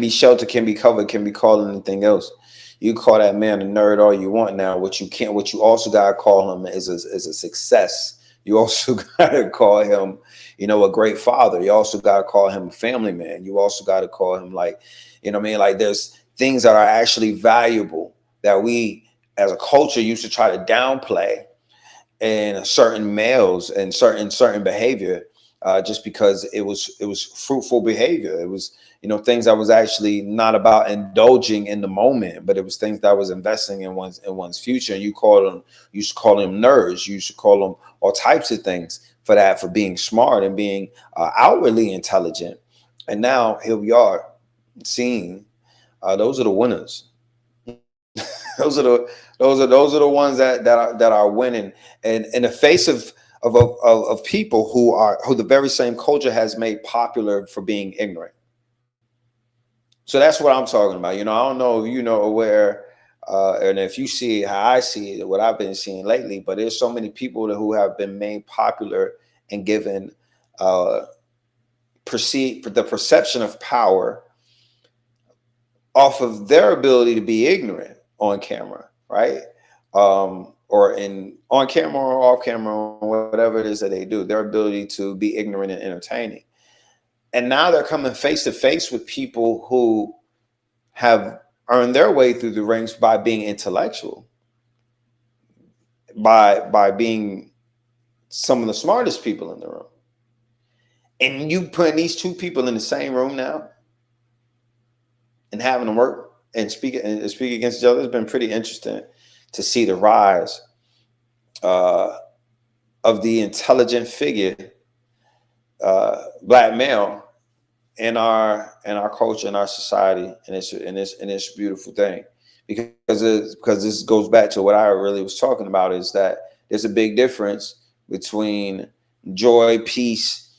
Speaker 4: sheltered, can be covered, can be called anything else. You call that man a nerd all you want now. What you also gotta call him is a success You also got to call him, you know, a great father. You also got to call him a family man. You also got to call him, like, you know what I mean? Like, there's things that are actually valuable that we as a culture used to try to downplay in certain males and certain behavior, just because it was fruitful behavior. It was, you know, things that was actually not about indulging in the moment, but it was things that was investing in one's future. And you used to call them nerds. You used to call them all types of things for that, for being smart and being outwardly intelligent. And now here we are seeing those are the winners. Those are the ones that are winning, and in the face of people who the very same culture has made popular for being ignorant. So that's what I'm talking about. You know, I don't know if you know where, and if you see how I see it, what I've been seeing lately, but there's so many people who have been made popular and given the perception of power off of their ability to be ignorant on camera, right? Or on camera or off camera, or whatever it is that they do, their ability to be ignorant and entertaining. And now they're coming face to face with people who have earned their way through the ranks by being intellectual, by being some of the smartest people in the room. And you putting these two people in the same room now and having them work and speak against each other. It's been pretty interesting to see the rise of the intelligent figure, black male, in our culture, in our society, and it's a beautiful thing, because this goes back to what I really was talking about, is that there's a big difference between joy, peace,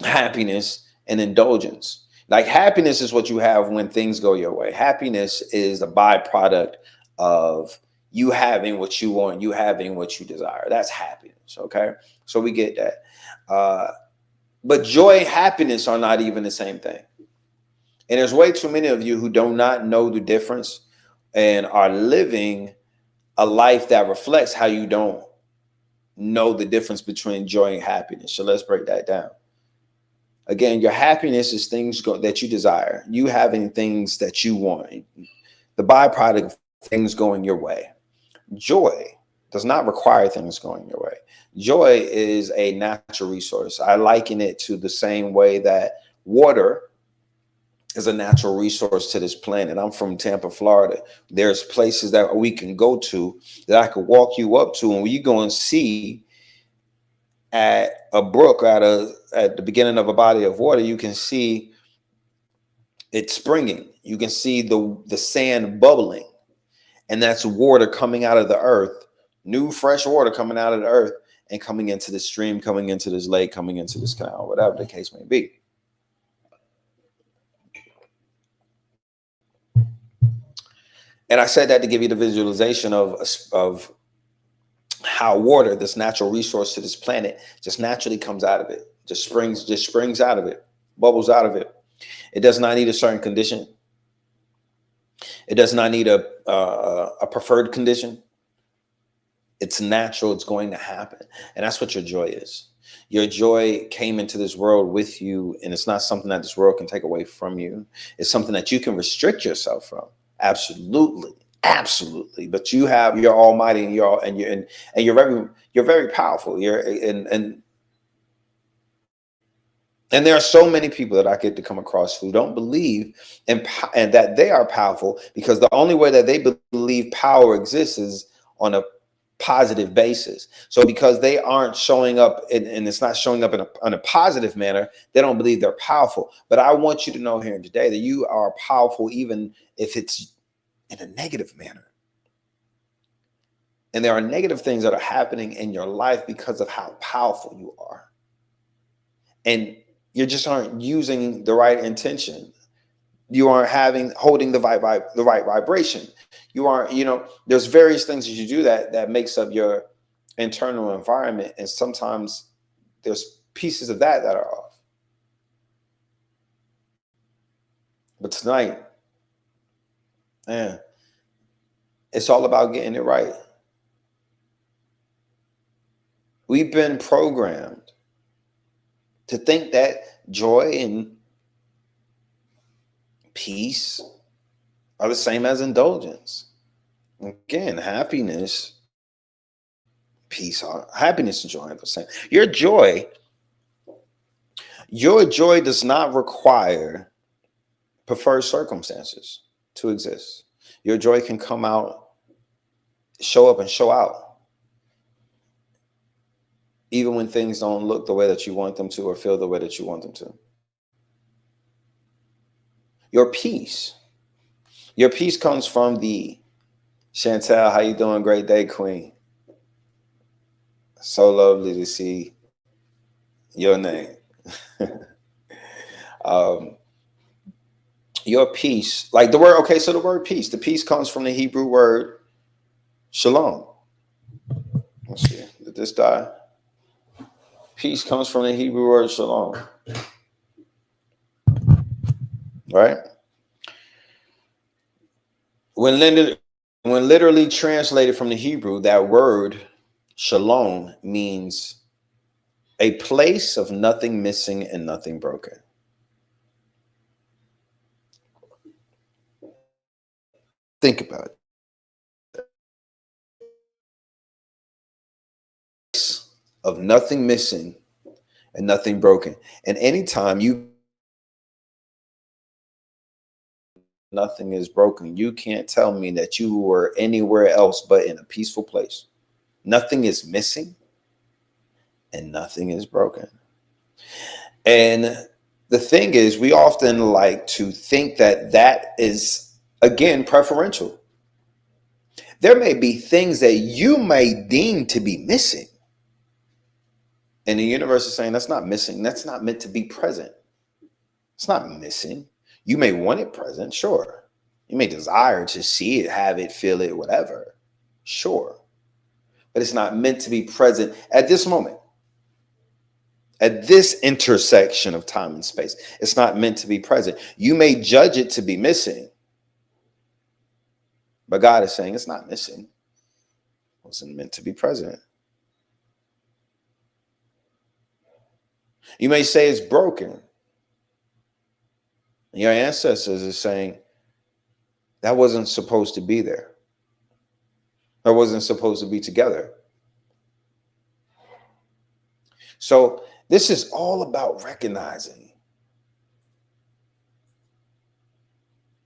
Speaker 4: happiness, and indulgence. Like, happiness is what you have when things go your way. Happiness is a byproduct of you having what you want, you having what you desire. That's happiness. Okay, so we get that. But joy and happiness are not even the same thing. And there's way too many of you who do not know the difference and are living a life that reflects how you don't know the difference between joy and happiness. So let's break that down. Again, your happiness is things that you desire. You having things that you want. The byproduct of things going your way. Joy does not require things going your way. Joy is a natural resource. I liken it to the same way that water is a natural resource to this planet. I'm from Tampa, Florida. There's places that we can go to that I could walk you up to, and when you go and see at a brook, at the beginning of a body of water, you can see it springing. You can see the sand bubbling, and that's water coming out of the earth, new fresh water coming out of the earth and coming into the stream, coming into this lake, coming into this canal, whatever the case may be. And I said that to give you the visualization of how water, this natural resource to this planet, just naturally comes out of it, just springs out of it, bubbles out of it. It does not need a certain condition. It does not need a preferred condition. It's natural. It's going to happen. And that's what your joy is. Your joy came into this world with you, and it's not something that this world can take away from you. It's something that you can restrict yourself from. Absolutely. Absolutely. But you're almighty, and you're very powerful. And there are so many people that I get to come across who don't believe and that they are powerful, because the only way that they believe power exists is on a positive basis. So because they aren't showing up and it's not showing up in a positive manner, they don't believe they're powerful. But I want you to know here today that you are powerful, even if it's in a negative manner. And there are negative things that are happening in your life because of how powerful you are. And you just aren't using the right intention. You aren't holding the right vibration. You aren't, there's various things that you do that makes up your internal environment. And sometimes there's pieces of that are off. But tonight, man, it's all about getting it right.
Speaker 5: We've been programmed to think that joy and peace are the same as indulgence. Again, happiness, happiness and joy are the same. Your joy does not require preferred circumstances to exist. Your joy can come out, show up and show out, even when things don't look the way that you want them to or feel the way that you want them to. Your peace comes from the Chantel. How you doing? Great day, Queen. So lovely to see your name. Your peace, like the word, okay, so the word peace, the peace comes from the Hebrew word shalom. Let's see, did this die? Peace comes from the Hebrew word shalom. Right? When literally translated from the Hebrew, that word shalom means a place of nothing missing and nothing broken. Think about it. Of nothing missing and nothing broken. And anytime nothing is broken, you can't tell me that you were anywhere else but in a peaceful place. Nothing is missing and nothing is broken. And the thing is, we often like to think that that is, again, preferential. There may be things that you may deem to be missing. And the universe is saying that's not missing. That's not meant to be present. It's not missing. You may want it present, sure. You may desire to see it, have it, feel it, whatever. Sure. But it's not meant to be present at this moment. At this intersection of time and space. It's not meant to be present. You may judge it to be missing. But God is saying it's not missing. It wasn't meant to be present. You may say it's broken. Your ancestors are saying that wasn't supposed to be there. That wasn't supposed to be together. So this is all about recognizing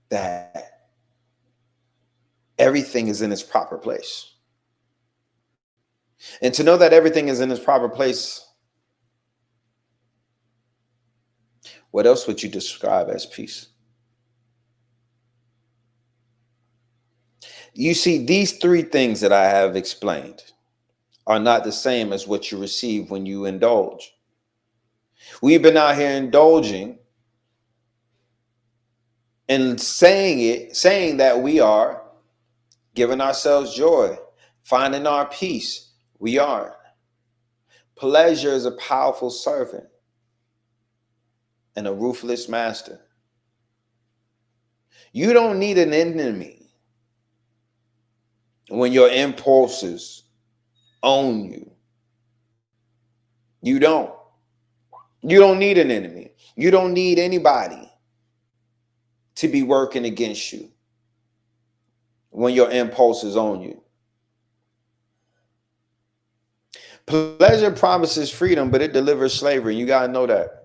Speaker 5: that everything is in its proper place. And to know that everything is in its proper place, what else would you describe as peace? You see, these three things that I have explained are not the same as what you receive when you indulge. We've been out here indulging and saying that we are giving ourselves joy, finding our peace. We aren't. Pleasure is a powerful servant and a ruthless master. You don't need an enemy when your impulses own you. You don't. You don't need an enemy. You don't need anybody to be working against you when your impulses own you. Pleasure promises freedom, but it delivers slavery. You got to know that.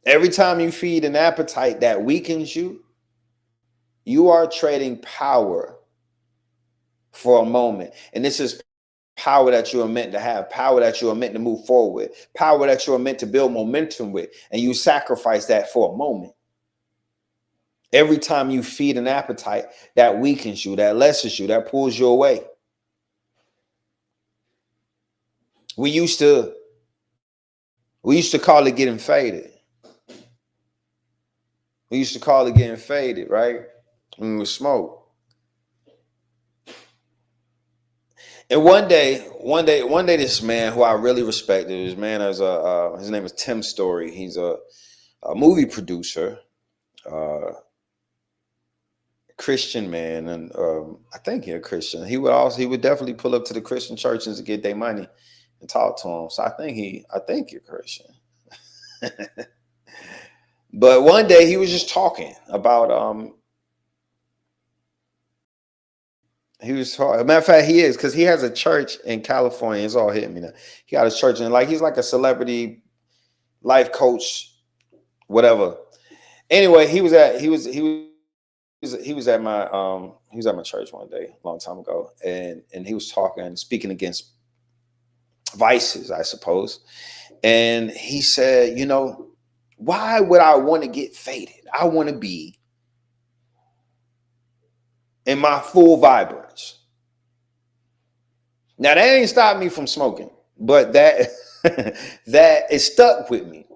Speaker 5: Every time you feed an appetite that weakens you, you are trading power for a moment. And this is power that you are meant to have, power that you are meant to move forward with, power that you are meant to build momentum with. And you sacrifice that for a moment. Every time you feed an appetite that weakens you, that lessens you, that pulls you away. We used to call it getting faded. We used to call it getting faded, right? When we smoke. And one day, this man who I really respected, his name is Tim Story. He's a movie producer, Christian man, and I think he's a Christian. He would definitely pull up to the Christian churches to get their money and talk to them. So I think you're Christian. But one day he was just talking about matter of fact, he is, because he has a church in California. It's all hitting me now. He got a church, and like he's like a celebrity life coach, whatever. Anyway, he was at my church one day, a long time ago, and he was speaking against vices, I suppose. And he said, why would I want to get faded? I want to be in my full vibrance. Now that ain't stopped me from smoking, but that it stuck with me.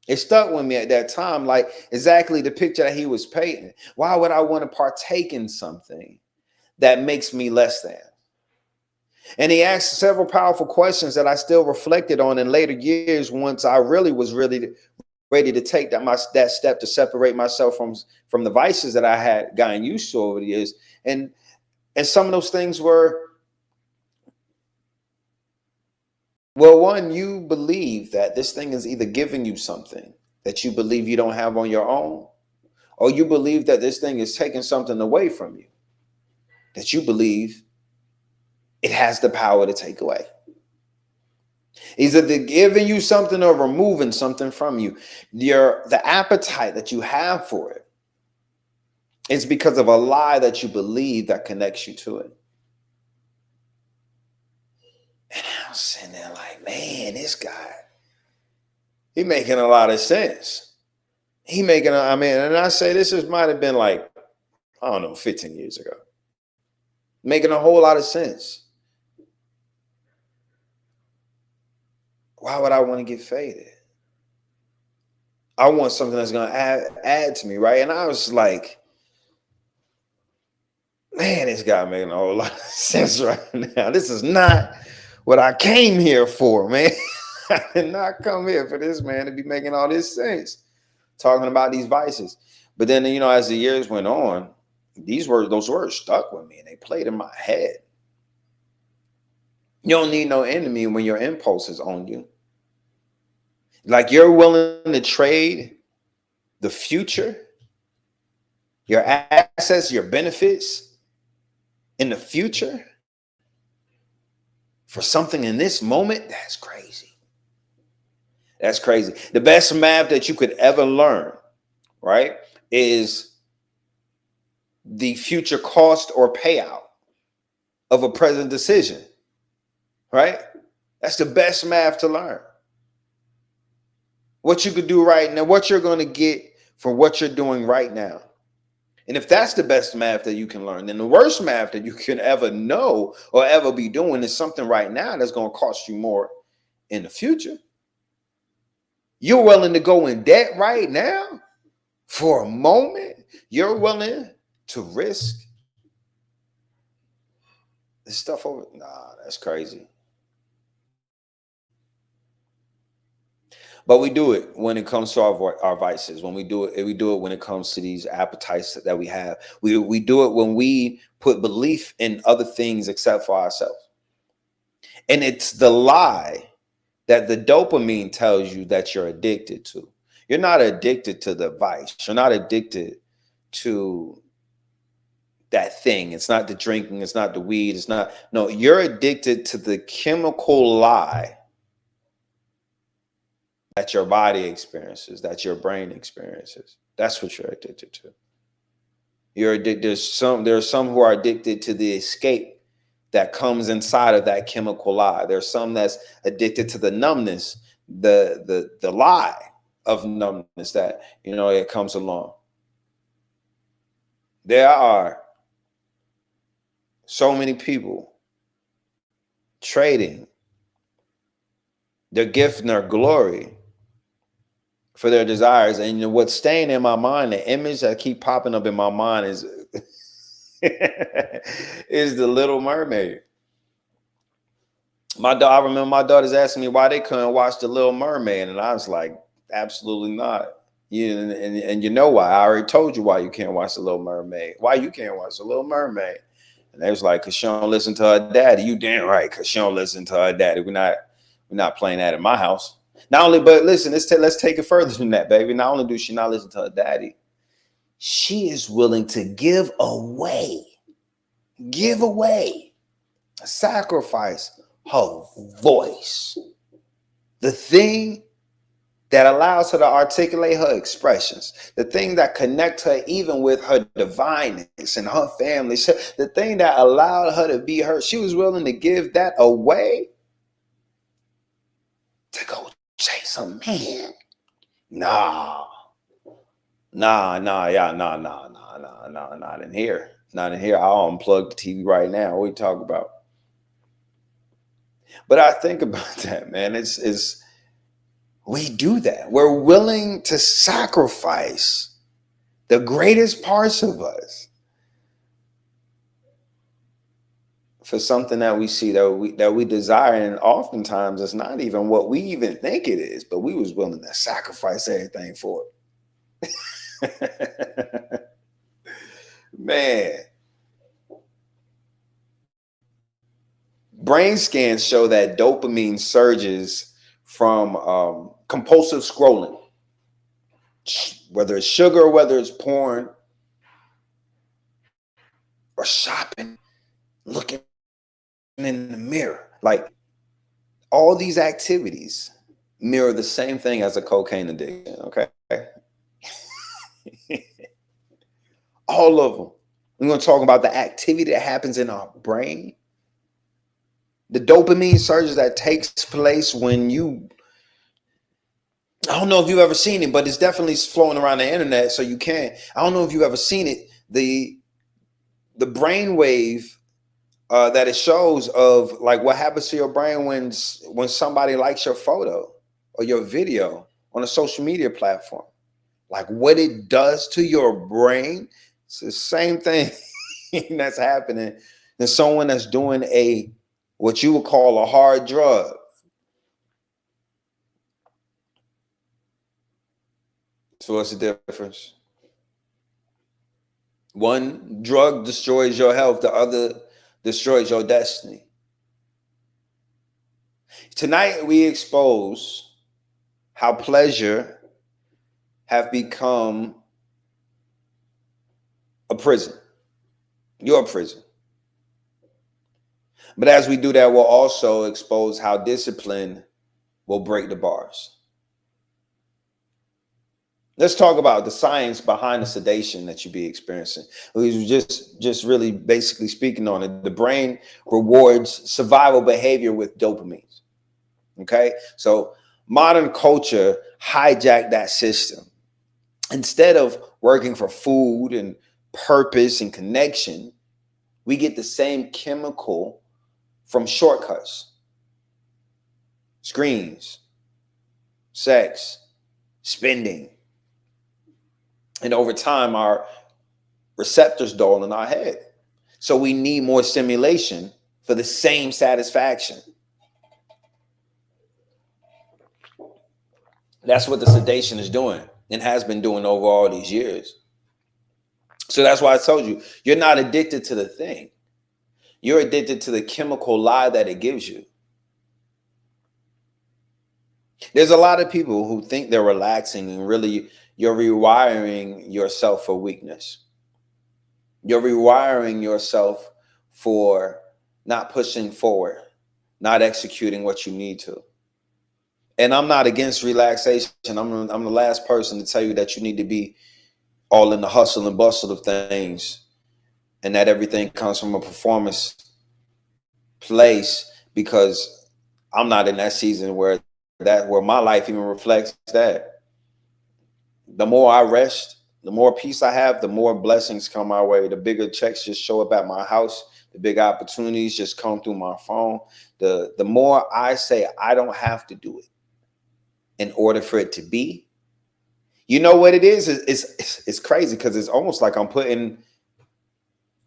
Speaker 5: It stuck with me at that time, like exactly the picture that he was painting. Why would I want to partake in something that makes me less than? And he asked several powerful questions that I still reflected on in later years, once I really was ready to take that step to separate myself from the vices that I had gotten used to over the years. And some of those things were, well, one, you believe that this thing is either giving you something that you believe you don't have on your own, or you believe that this thing is taking something away from you that you believe it has the power to take away. Either they're giving you something or removing something from you. The appetite that you have for it is because of a lie that you believe that connects you to it. And I was sitting there like, man, this guy, he making a lot of sense. And I say this might have been like, I don't know, 15 years ago. Making a whole lot of sense. Why would I want to get faded? I want something that's going to add to me, right? And I was like, man, this guy making a whole lot of sense right now. This is not what I came here for, man. I did not come here for this man to be making all this sense, talking about these vices. But then, as the years went on, those words stuck with me and they played in my head. You don't need no enemy when your impulses own you. Like you're willing to trade the future, your assets, your benefits in the future for something in this moment. That's crazy. That's crazy. The best math that you could ever learn, right, is the future cost or payout of a present decision, right? That's the best math to learn. What you could do right now, what you're going to get for what you're doing right now. And if that's the best math that you can learn, then the worst math that you can ever know or ever be doing is something right now that's going to cost you more in the future. You're willing to go in debt right now for a moment. You're willing to risk this stuff over. Nah, that's crazy. But we do it when it comes to our vices. When we do it when it comes to these appetites that we have. We do it when we put belief in other things except for ourselves. And it's the lie that the dopamine tells you that you're addicted to. You're not addicted to the vice. You're not addicted to that thing. It's not the drinking. It's not the weed. No, you're addicted to the chemical lie that your body experiences, that your brain experiences. That's what you're addicted to. You're addicted. There are some who are addicted to the escape that comes inside of that chemical lie. There's some that's addicted to the numbness, the lie of numbness that it comes along. There are so many people trading their gift and their glory for their desires. And what's staying in my mind, the image that keep popping up in my mind is is the Little Mermaid. I remember my daughters asking me why they couldn't watch the Little Mermaid, and I was like, absolutely not. And you know why? I already told you why you can't watch The Little Mermaid. Why you can't watch The Little Mermaid? And they was like, because she don't listen to her daddy. You damn right, because she don't listen to her daddy. We're not playing that in my house. Not only, but listen, let's take it further than that, baby. Not only do she not listen to her daddy, she is willing to give away, sacrifice her voice. The thing that allows her to articulate her expressions, the thing that connects her even with her divineness and her family, the thing that allowed her to be her. She was willing to give that away to go chase a man. Nah, not in here. Not in here. I'll unplug the TV right now. What are you talking about? But I think about that, man. It's we do that. We're willing to sacrifice the greatest parts of us for something that we see, that we desire, and oftentimes it's not even what we even think it is, but we was willing to sacrifice everything for it. Man, brain scans show that dopamine surges from compulsive scrolling, whether it's sugar, whether it's porn, or shopping, looking in the mirror. Like, all these activities mirror the same thing as a cocaine addiction, okay? All of them. We're going to talk about the activity that happens in our brain, the dopamine surges that takes place when you, I don't know if you've ever seen it, but it's definitely flowing around the internet, so you can't. I don't know if you've ever seen it. The brainwave that it shows of like what happens to your brain when somebody likes your photo or your video on a social media platform, like what it does to your brain. It's the same thing that's happening than someone that's doing what you would call a hard drug. So what's the difference? One drug destroys your health, the other destroys your destiny. Tonight we expose how pleasure have become a prison, your prison. But as we do that, we'll also expose how discipline will break the bars. Let's talk about the science behind the sedation that you be experiencing. We was just really basically speaking on it. The brain rewards survival behavior with dopamine. Okay, so modern culture hijacked that system. Instead of working for food and purpose and connection, we get the same chemical from shortcuts, screens, sex, spending. And over time, our receptors dull in our head. So we need more stimulation for the same satisfaction. That's what the sedation is doing and has been doing over all these years. So that's why I told you, you're not addicted to the thing. You're addicted to the chemical lie that it gives you. There's a lot of people who think they're relaxing, and really you're rewiring yourself for weakness. You're rewiring yourself for not pushing forward, not executing what you need to. And I'm not against relaxation. I'm the last person to tell you that you need to be all in the hustle and bustle of things and that everything comes from a performance place, because I'm not in that season where my life even reflects that. The more I rest, the more peace I have, the more blessings come my way. The bigger checks just show up at my house. The big opportunities just come through my phone. The more I say I don't have to do it in order for it to be, you know what it is? It's crazy, because it's almost like I'm putting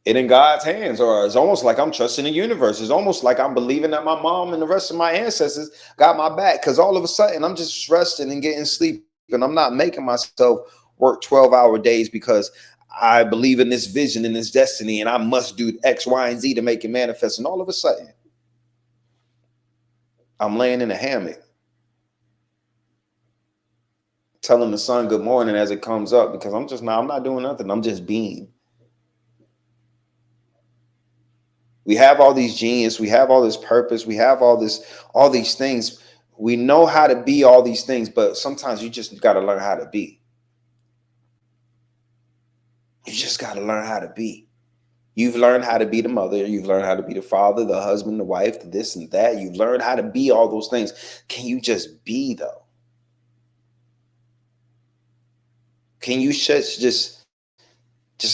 Speaker 5: it in God's hands, or it's almost like I'm trusting the universe. It's almost like I'm believing that my mom and the rest of my ancestors got my back, because all of a sudden I'm just resting and getting sleep and I'm not making myself work 12-hour days because I believe in this vision and this destiny and I must do X, Y, and Z to make it manifest. And all of a sudden, I'm laying in a hammock telling the sun good morning as it comes up because I'm not doing nothing. I'm just being. We have all these genius, we have all this purpose, we have all these things. We know how to be all these things, but sometimes you just got to learn how to be. You just got to learn how to be. You've learned how to be the mother. You've learned how to be the father, the husband, the wife, the this and that. You've learned how to be all those things. Can you just be, though? Can you just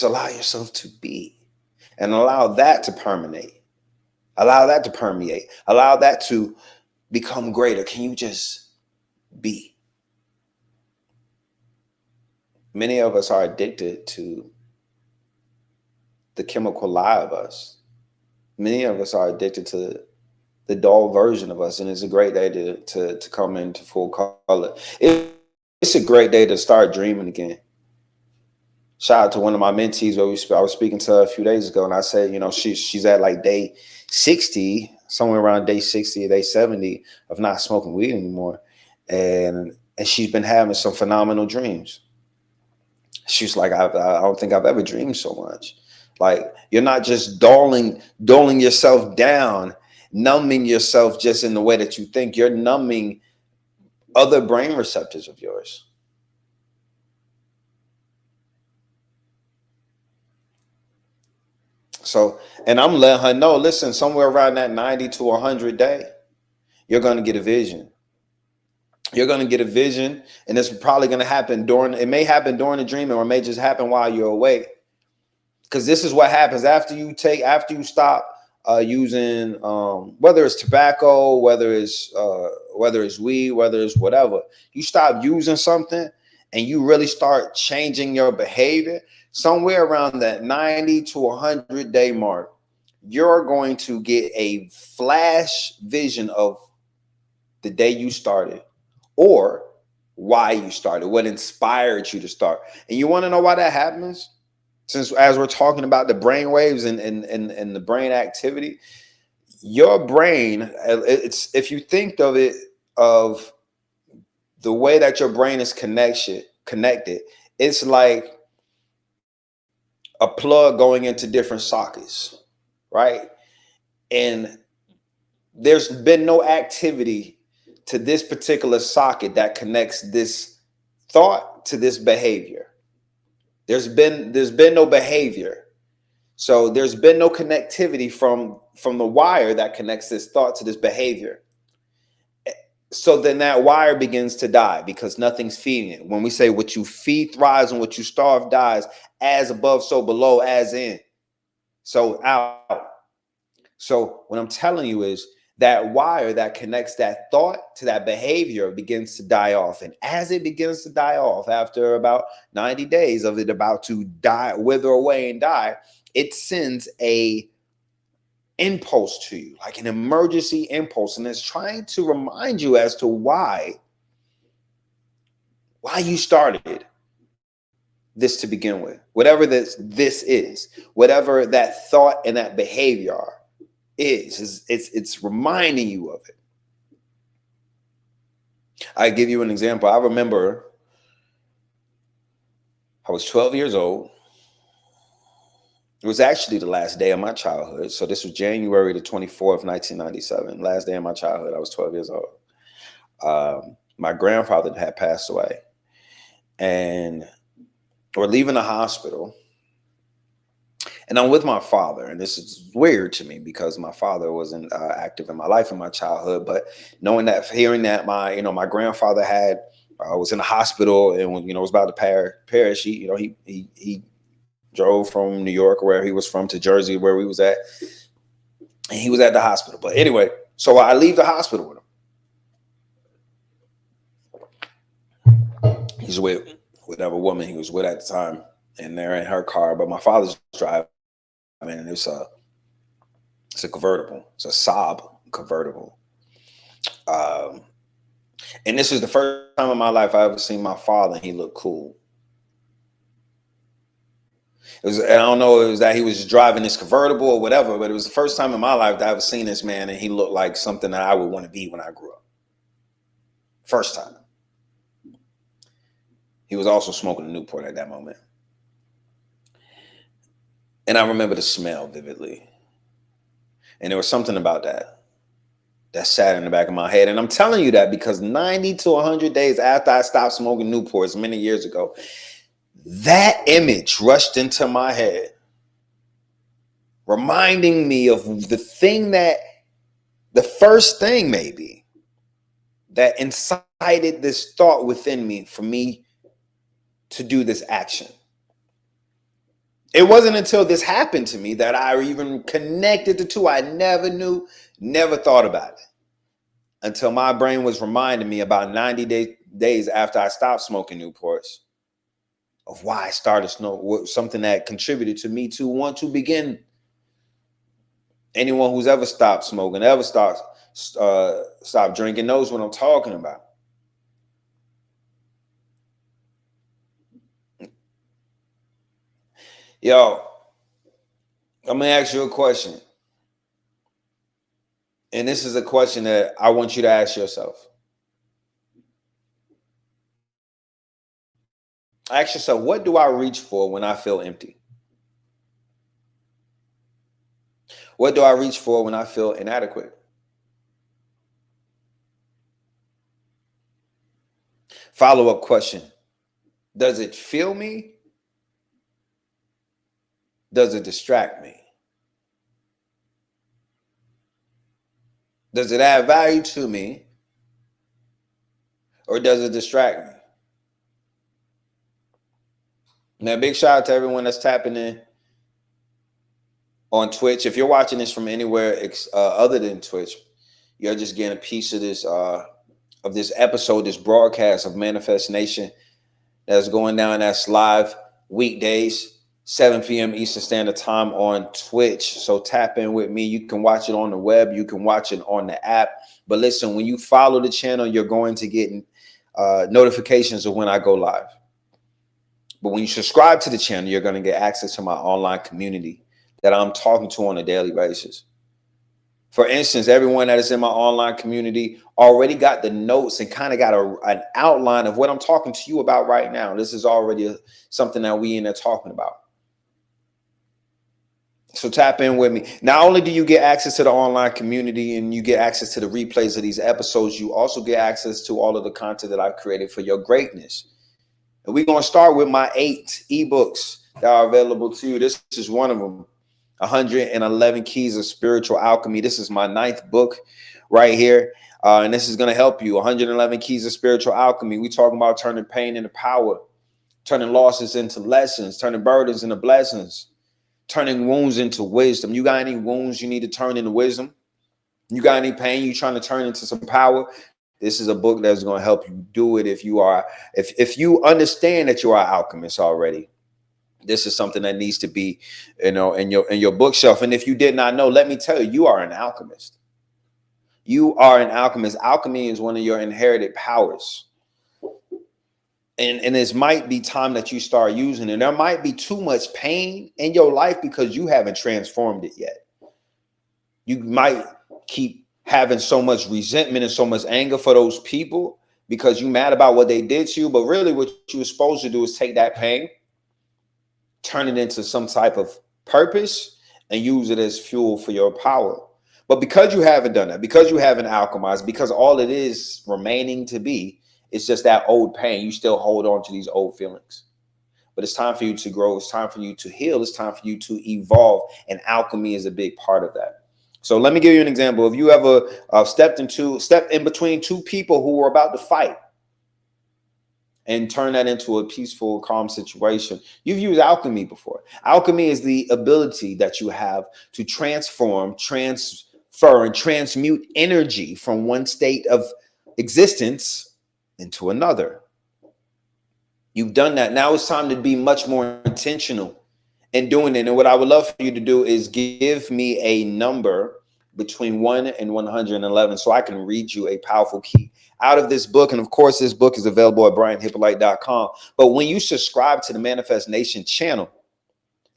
Speaker 5: allow yourself to be and allow that to permeate? Allow that to permeate. Allow that to become greater. Can you just be? Many of us are addicted to the chemical lie of us. Many of us are addicted to the dull version of us, and it's a great day to come into full color. It's a great day to start dreaming again. Shout out to one of my mentees where I was speaking to her a few days ago, and I said, she's at like day 60, somewhere around day 60 or day 70 of not smoking weed anymore, and she's been having some phenomenal dreams. She's like, I don't think I've ever dreamed so much. Like, you're not just doling yourself down, numbing yourself just in the way that you think. You're numbing other brain receptors of yours. So, and I'm letting her know, listen, somewhere around that 90 to 100 day, you're going to get a vision. You're going to get a vision, and it's probably going to happen it may happen during the dream, or it may just happen while you're awake. Because this is what happens after you stop using, whether it's tobacco, whether it's weed, whether it's whatever, you stop using something and you really start changing your behavior. Somewhere around that 90 to 100 day mark, you're going to get a flash vision of the day you started or why you started, what inspired you to start. And you want to know why that happens? Since as we're talking about the brain waves and the brain activity, your brain, if you think of it, of the way that your brain is connected, it's like a plug going into different sockets, right? And there's been no activity to this particular socket that connects this thought to this behavior. There's been no behavior. So there's been no connectivity from the wire that connects this thought to this behavior. So then that wire begins to die because nothing's feeding it. When we say what you feed thrives and what you starve dies, as above, so below, as in, so out. So what I'm telling you is that wire that connects that thought to that behavior begins to die off. And as it begins to die off, after about 90 days of it about to die, wither away and die, it sends a impulse to you, like an emergency impulse. And it's trying to remind you as to why you started this to begin with. Whatever this is, whatever that thought and that behavior are, it's reminding you of it. I give you an example. I remember I was 12 years old. It was actually the last day of my childhood. So this was January the 24th, 1997. Last day of my childhood. I was 12 years old. My grandfather had passed away. And we're leaving the hospital. And I'm with my father. And this is weird to me because my father wasn't active in my life in my childhood. But hearing that my grandfather was in the hospital and was about to perish, he drove from New York, where he was from, to Jersey, where we was at. And he was at the hospital. But anyway, so I leave the hospital with him. He's with whatever woman he was with at the time. And they're in her car. But my father's driving. And it's a convertible. It's a Saab convertible. And this is the first time in my life I ever seen my father and he looked cool. It was, I don't know, it was that he was just driving this convertible or whatever, but it was the first time in my life that I ever seen this man and he looked like something that I would want to be when I grew up. First time. He was also smoking a Newport at that moment. And I remember the smell vividly. And there was something about that sat in the back of my head. And I'm telling you that because 90 to 100 days after I stopped smoking Newports many years ago, that image rushed into my head, reminding me of the first thing maybe that incited this thought within me for me to do this action. It wasn't until this happened to me that I even connected the two. I never knew, never thought about it until my brain was reminding me about 90 days after I stopped smoking Newports of why I started something that contributed to me to want to begin. Anyone who's ever stopped smoking, ever stopped drinking knows what I'm talking about. Yo, I'm gonna ask you a question. And this is a question that I want you to ask yourself. Ask yourself, what do I reach for when I feel empty? What do I reach for when I feel inadequate? Follow-up question. Does it fill me? Does it distract me? Does it add value to me? Or does it distract me? Now, big shout out to everyone that's tapping in on Twitch. If you're watching this from anywhere other than Twitch, you're just getting a piece of this episode, this broadcast of Manifest Nation that's going down. That's live weekdays, 7 p.m. Eastern Standard Time on Twitch. So tap in with me. You can watch it on the web. You can watch it on the app. But listen, when you follow the channel, you're going to get notifications of when I go live. But when you subscribe to the channel, you're going to get access to my online community that I'm talking to on a daily basis. For instance, everyone that is in my online community already got the notes and kind of got an outline of what I'm talking to you about right now. This is already something that we in there talking about. So tap in with me. Not only do you get access to the online community and you get access to the replays of these episodes, you also get access to all of the content that I've created for your greatness. And we're going to start with my 8 eBooks that are available to you. This is one of them, 111 Keys of Spiritual Alchemy. This is my 9th book right here. And this is going to help you. 111 Keys of Spiritual Alchemy. We're talking about turning pain into power, turning losses into lessons, turning burdens into blessings, turning wounds into wisdom. You got any wounds you need to turn into wisdom? You got any pain you trying to turn into some power? This is a book that's going to help you do it. If you understand that you are an alchemist already, this is something that needs to be, in your bookshelf. And if you did not know, let me tell you, you are an alchemist. You are an alchemist. Alchemy is one of your inherited powers. And this might be time that you start using it. There might be too much pain in your life because you haven't transformed it yet. You might keep having so much resentment and so much anger for those people because you're mad about what they did to you. But really what you're supposed to do is take that pain, turn it into some type of purpose, and use it as fuel for your power. But because you haven't done that, because you haven't alchemized, because all it is remaining to be, it's just that old pain. You still hold on to these old feelings. But it's time for you to grow. It's time for you to heal. It's time for you to evolve. And alchemy is a big part of that. So let me give you an example. If you ever stepped in between two people who were about to fight and turn that into a peaceful, calm situation, you've used alchemy before. Alchemy is the ability that you have to transform, transfer, and transmute energy from one state of existence into another. You've done that. Now it's time to be much more intentional in doing it. And what I would love for you to do is give me a number between 1 and 111 so I can read you a powerful key out of this book. And of course, this book is available at brianhyppolite.com. But when you subscribe to the Manifest Nation channel,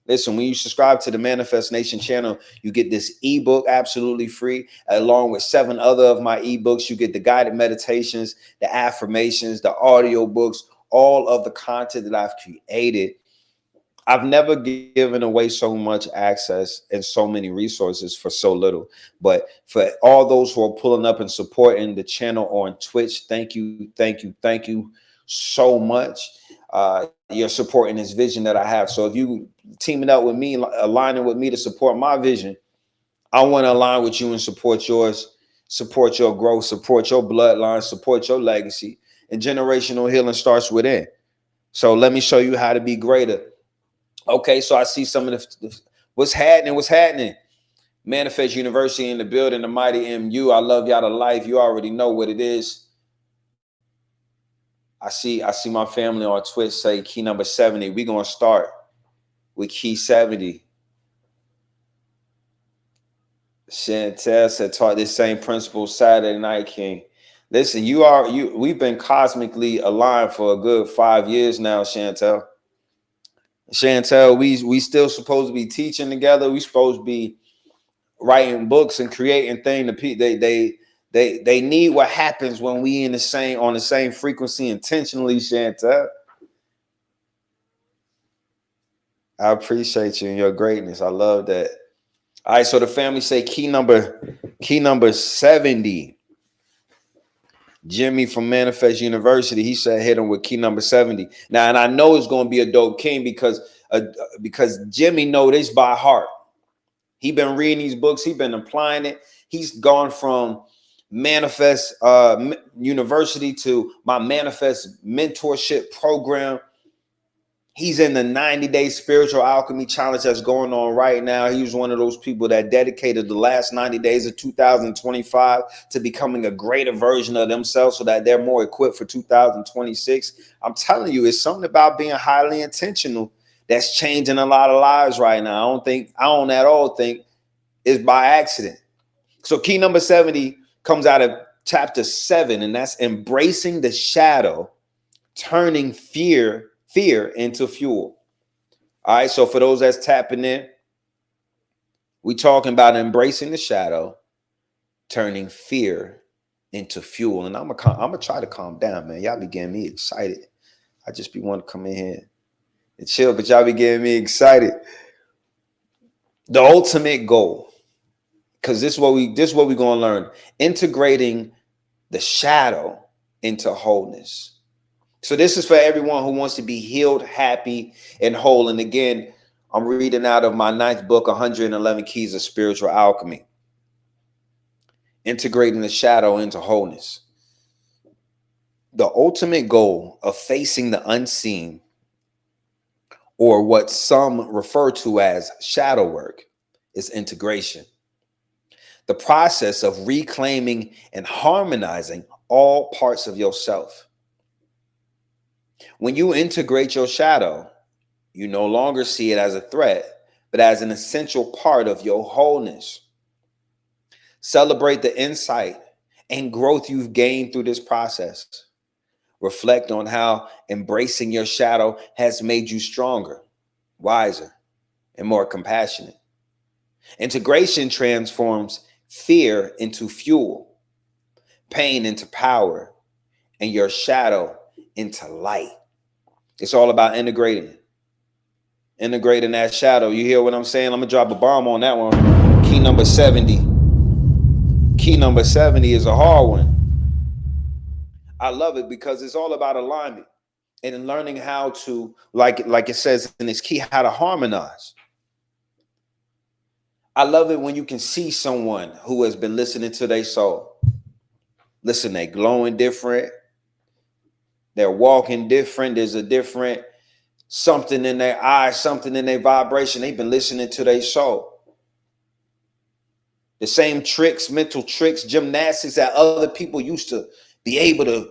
Speaker 5: listen, when you subscribe to the Manifest Nation channel, you get this ebook absolutely free, along with 7 other of my ebooks. You get the guided meditations, the affirmations, the audio books, all of the content that I've created. I've never given away so much access and so many resources for so little. But for all those who are pulling up and supporting the channel on Twitch, thank you, thank you, thank you so much. You're supporting this vision that I have. So if you teaming up with me, aligning with me to support my vision, I want to align with you and support yours, support your growth, support your bloodline, support your legacy. And generational healing starts within. So let me show you how to be greater. Okay, so I see some of the what's happening. Manifest University in the building, the mighty MU. I love y'all to life. You already know what it is. I see my family on Twitch say key number 70. We're gonna start with key 70. Chantel said taught this same principle Saturday night, King. Listen, we've been cosmically aligned for a good 5 years now, Chantel. Chantel, we still supposed to be teaching together. We supposed to be writing books and creating things. They need what happens when we on the same frequency intentionally, Chantel. I appreciate you and your greatness. I love that. All right, so the family say key number 70. Jimmy from Manifest University, he said hit him with key number 70. Now, and I know it's going to be a dope king because Jimmy know this by heart. He been reading these books. He been applying it. He's gone from Manifest University to my Manifest mentorship program. He's in the 90-day spiritual alchemy challenge that's going on right now. He was one of those people that dedicated the last 90 days of 2025 to becoming a greater version of themselves so that they're more equipped for 2026. I'm telling you, it's something about being highly intentional that's changing a lot of lives right now. I don't at all think it's by accident. So key number 70 comes out of chapter 7, and that's embracing the shadow, turning fear into fuel. All right, so for those that's tapping in, we talking about embracing the shadow, turning fear into fuel. And I'm gonna try to calm down, man. Y'all be getting me excited. I just be wanting to come in here and chill, but y'all be getting me excited. The ultimate goal, because this is what we're gonna learn: integrating the shadow into wholeness. So this is for everyone who wants to be healed, happy, and whole. And again, I'm reading out of my 9th book, 111 Keys of Spiritual Alchemy. Integrating the shadow into wholeness. The ultimate goal of facing the unseen, or what some refer to as shadow work, is integration. The process of reclaiming and harmonizing all parts of yourself. When you integrate your shadow, you no longer see it as a threat, but as an essential part of your wholeness. Celebrate the insight and growth you've gained through this process. Reflect on how embracing your shadow has made you stronger, wiser, and more compassionate. Integration transforms fear into fuel, pain into power, and your shadow into light. It's all about integrating that shadow. You hear what I'm saying? I'm gonna drop a bomb on that one. Key number 70. Key number 70 is a hard one. I love it because it's all about alignment and learning how to, like it says in this key, how to harmonize. I love it when you can see someone who has been listening to their soul. Listen, they glowing different. They're walking different. There's a different something in their eyes, something in their vibration. They've been listening to their soul. The same tricks, mental tricks, gymnastics that other people used to be able to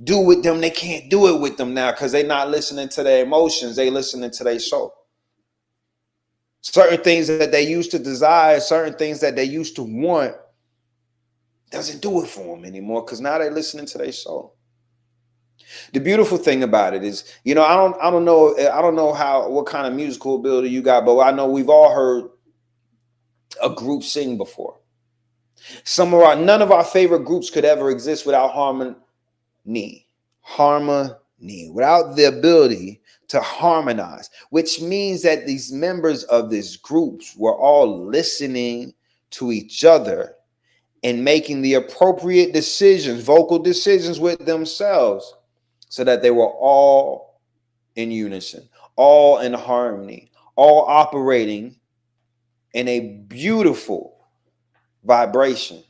Speaker 5: do with them, they can't do it with them now because they're not listening to their emotions. They're listening to their soul. Certain things that they used to desire, certain things that they used to want, doesn't do it for them anymore because now they're listening to their soul. The beautiful thing about it is, you know, I don't know what kind of musical ability you got, but I know we've all heard a group sing before. None of our favorite groups could ever exist without harmony, without the ability to harmonize, which means that these members of these groups were all listening to each other and making the appropriate decisions, vocal decisions with themselves, so that they were all in unison, all in harmony, all operating in a beautiful vibration.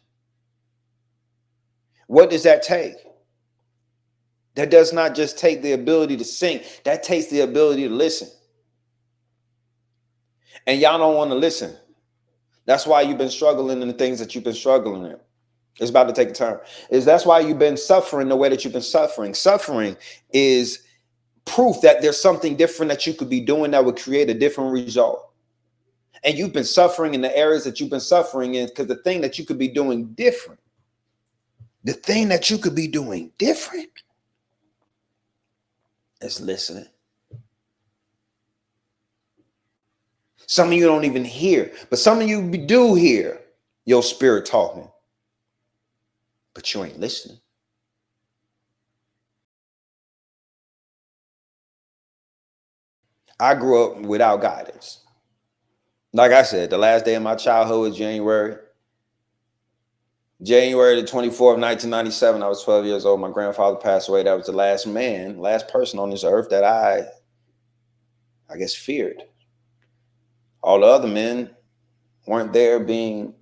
Speaker 5: What does that take? That does not just take the ability to sing, that takes the ability to listen. And y'all don't want to listen. That's why you've been struggling in the things that you've been struggling in. It's about to take a turn. That's why you've been suffering the way that you've been suffering. Suffering is proof that there's something different that you could be doing that would create a different result. And you've been suffering in the areas that you've been suffering in because the thing that you could be doing different, is listening. Some of you don't even hear, but some of you do hear your spirit talking, but you ain't listening. I grew up without guidance. Like I said, the last day of my childhood was January the 24th, 1997. I was 12 years old. My grandfather passed away. That was the last person on this earth that I guess feared. All the other men weren't there being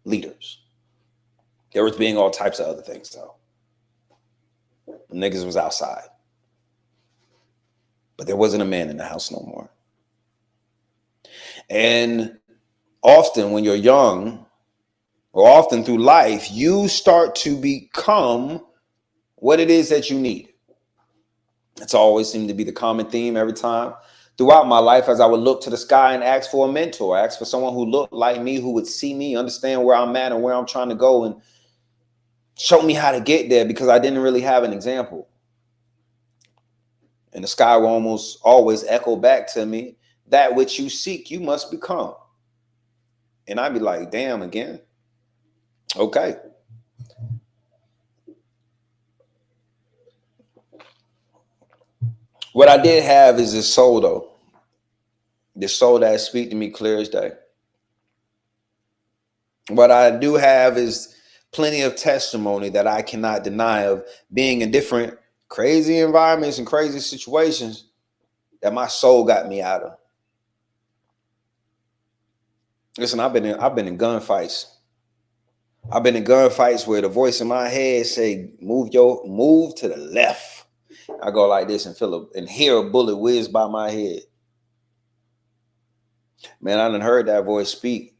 Speaker 5: leaders. There was being all types of other things, though. The niggas was outside. But there wasn't a man in the house no more. And often when you're young, or often through life, you start to become what it is that you need. It's always seemed to be the common theme every time throughout my life, as I would look to the sky and ask for a mentor, ask for someone who looked like me, who would see me, understand where I'm at and where I'm trying to go, and show me how to get there, because I didn't really have an example. And the sky will almost always echo back to me, that which you seek, you must become. And I'd be like, damn, again? Okay. What I did have is this soul, though. This soul that speaks to me clear as day. What I do have is plenty of testimony that I cannot deny of being in different crazy environments and crazy situations that my soul got me out of. Listen, I've been in gunfights. I've been in gunfights where the voice in my head say, move to the left. I go like this and hear a bullet whiz by my head. Man, I done heard that voice speak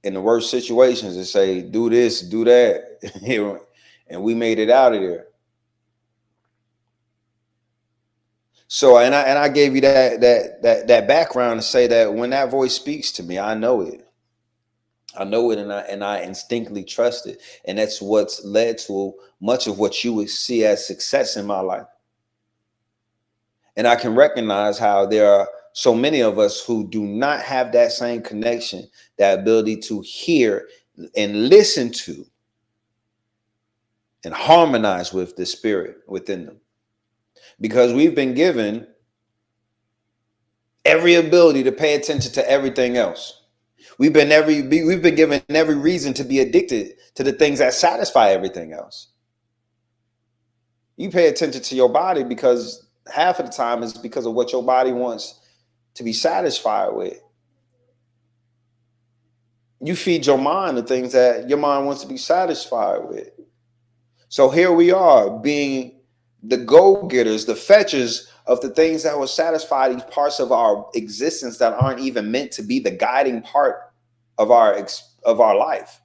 Speaker 5: in the worst situations and say, do this, do that. And we made it out of there. So, and I gave you that background to say that when that voice speaks to me, I know it. I know it, and I instinctively trust it. And that's what's led to much of what you would see as success in my life. And I can recognize how there are so many of us who do not have that same connection, that ability to hear and listen to and harmonize with the spirit within them. Because we've been given every ability to pay attention to everything else. We've been given every reason to be addicted to the things that satisfy everything else. You pay attention to your body because half of the time it's because of what your body wants to be satisfied with. You feed your mind the things that your mind wants to be satisfied with. So here we are, being the go-getters, the fetchers of the things that will satisfy these parts of our existence that aren't even meant to be the guiding part of our life.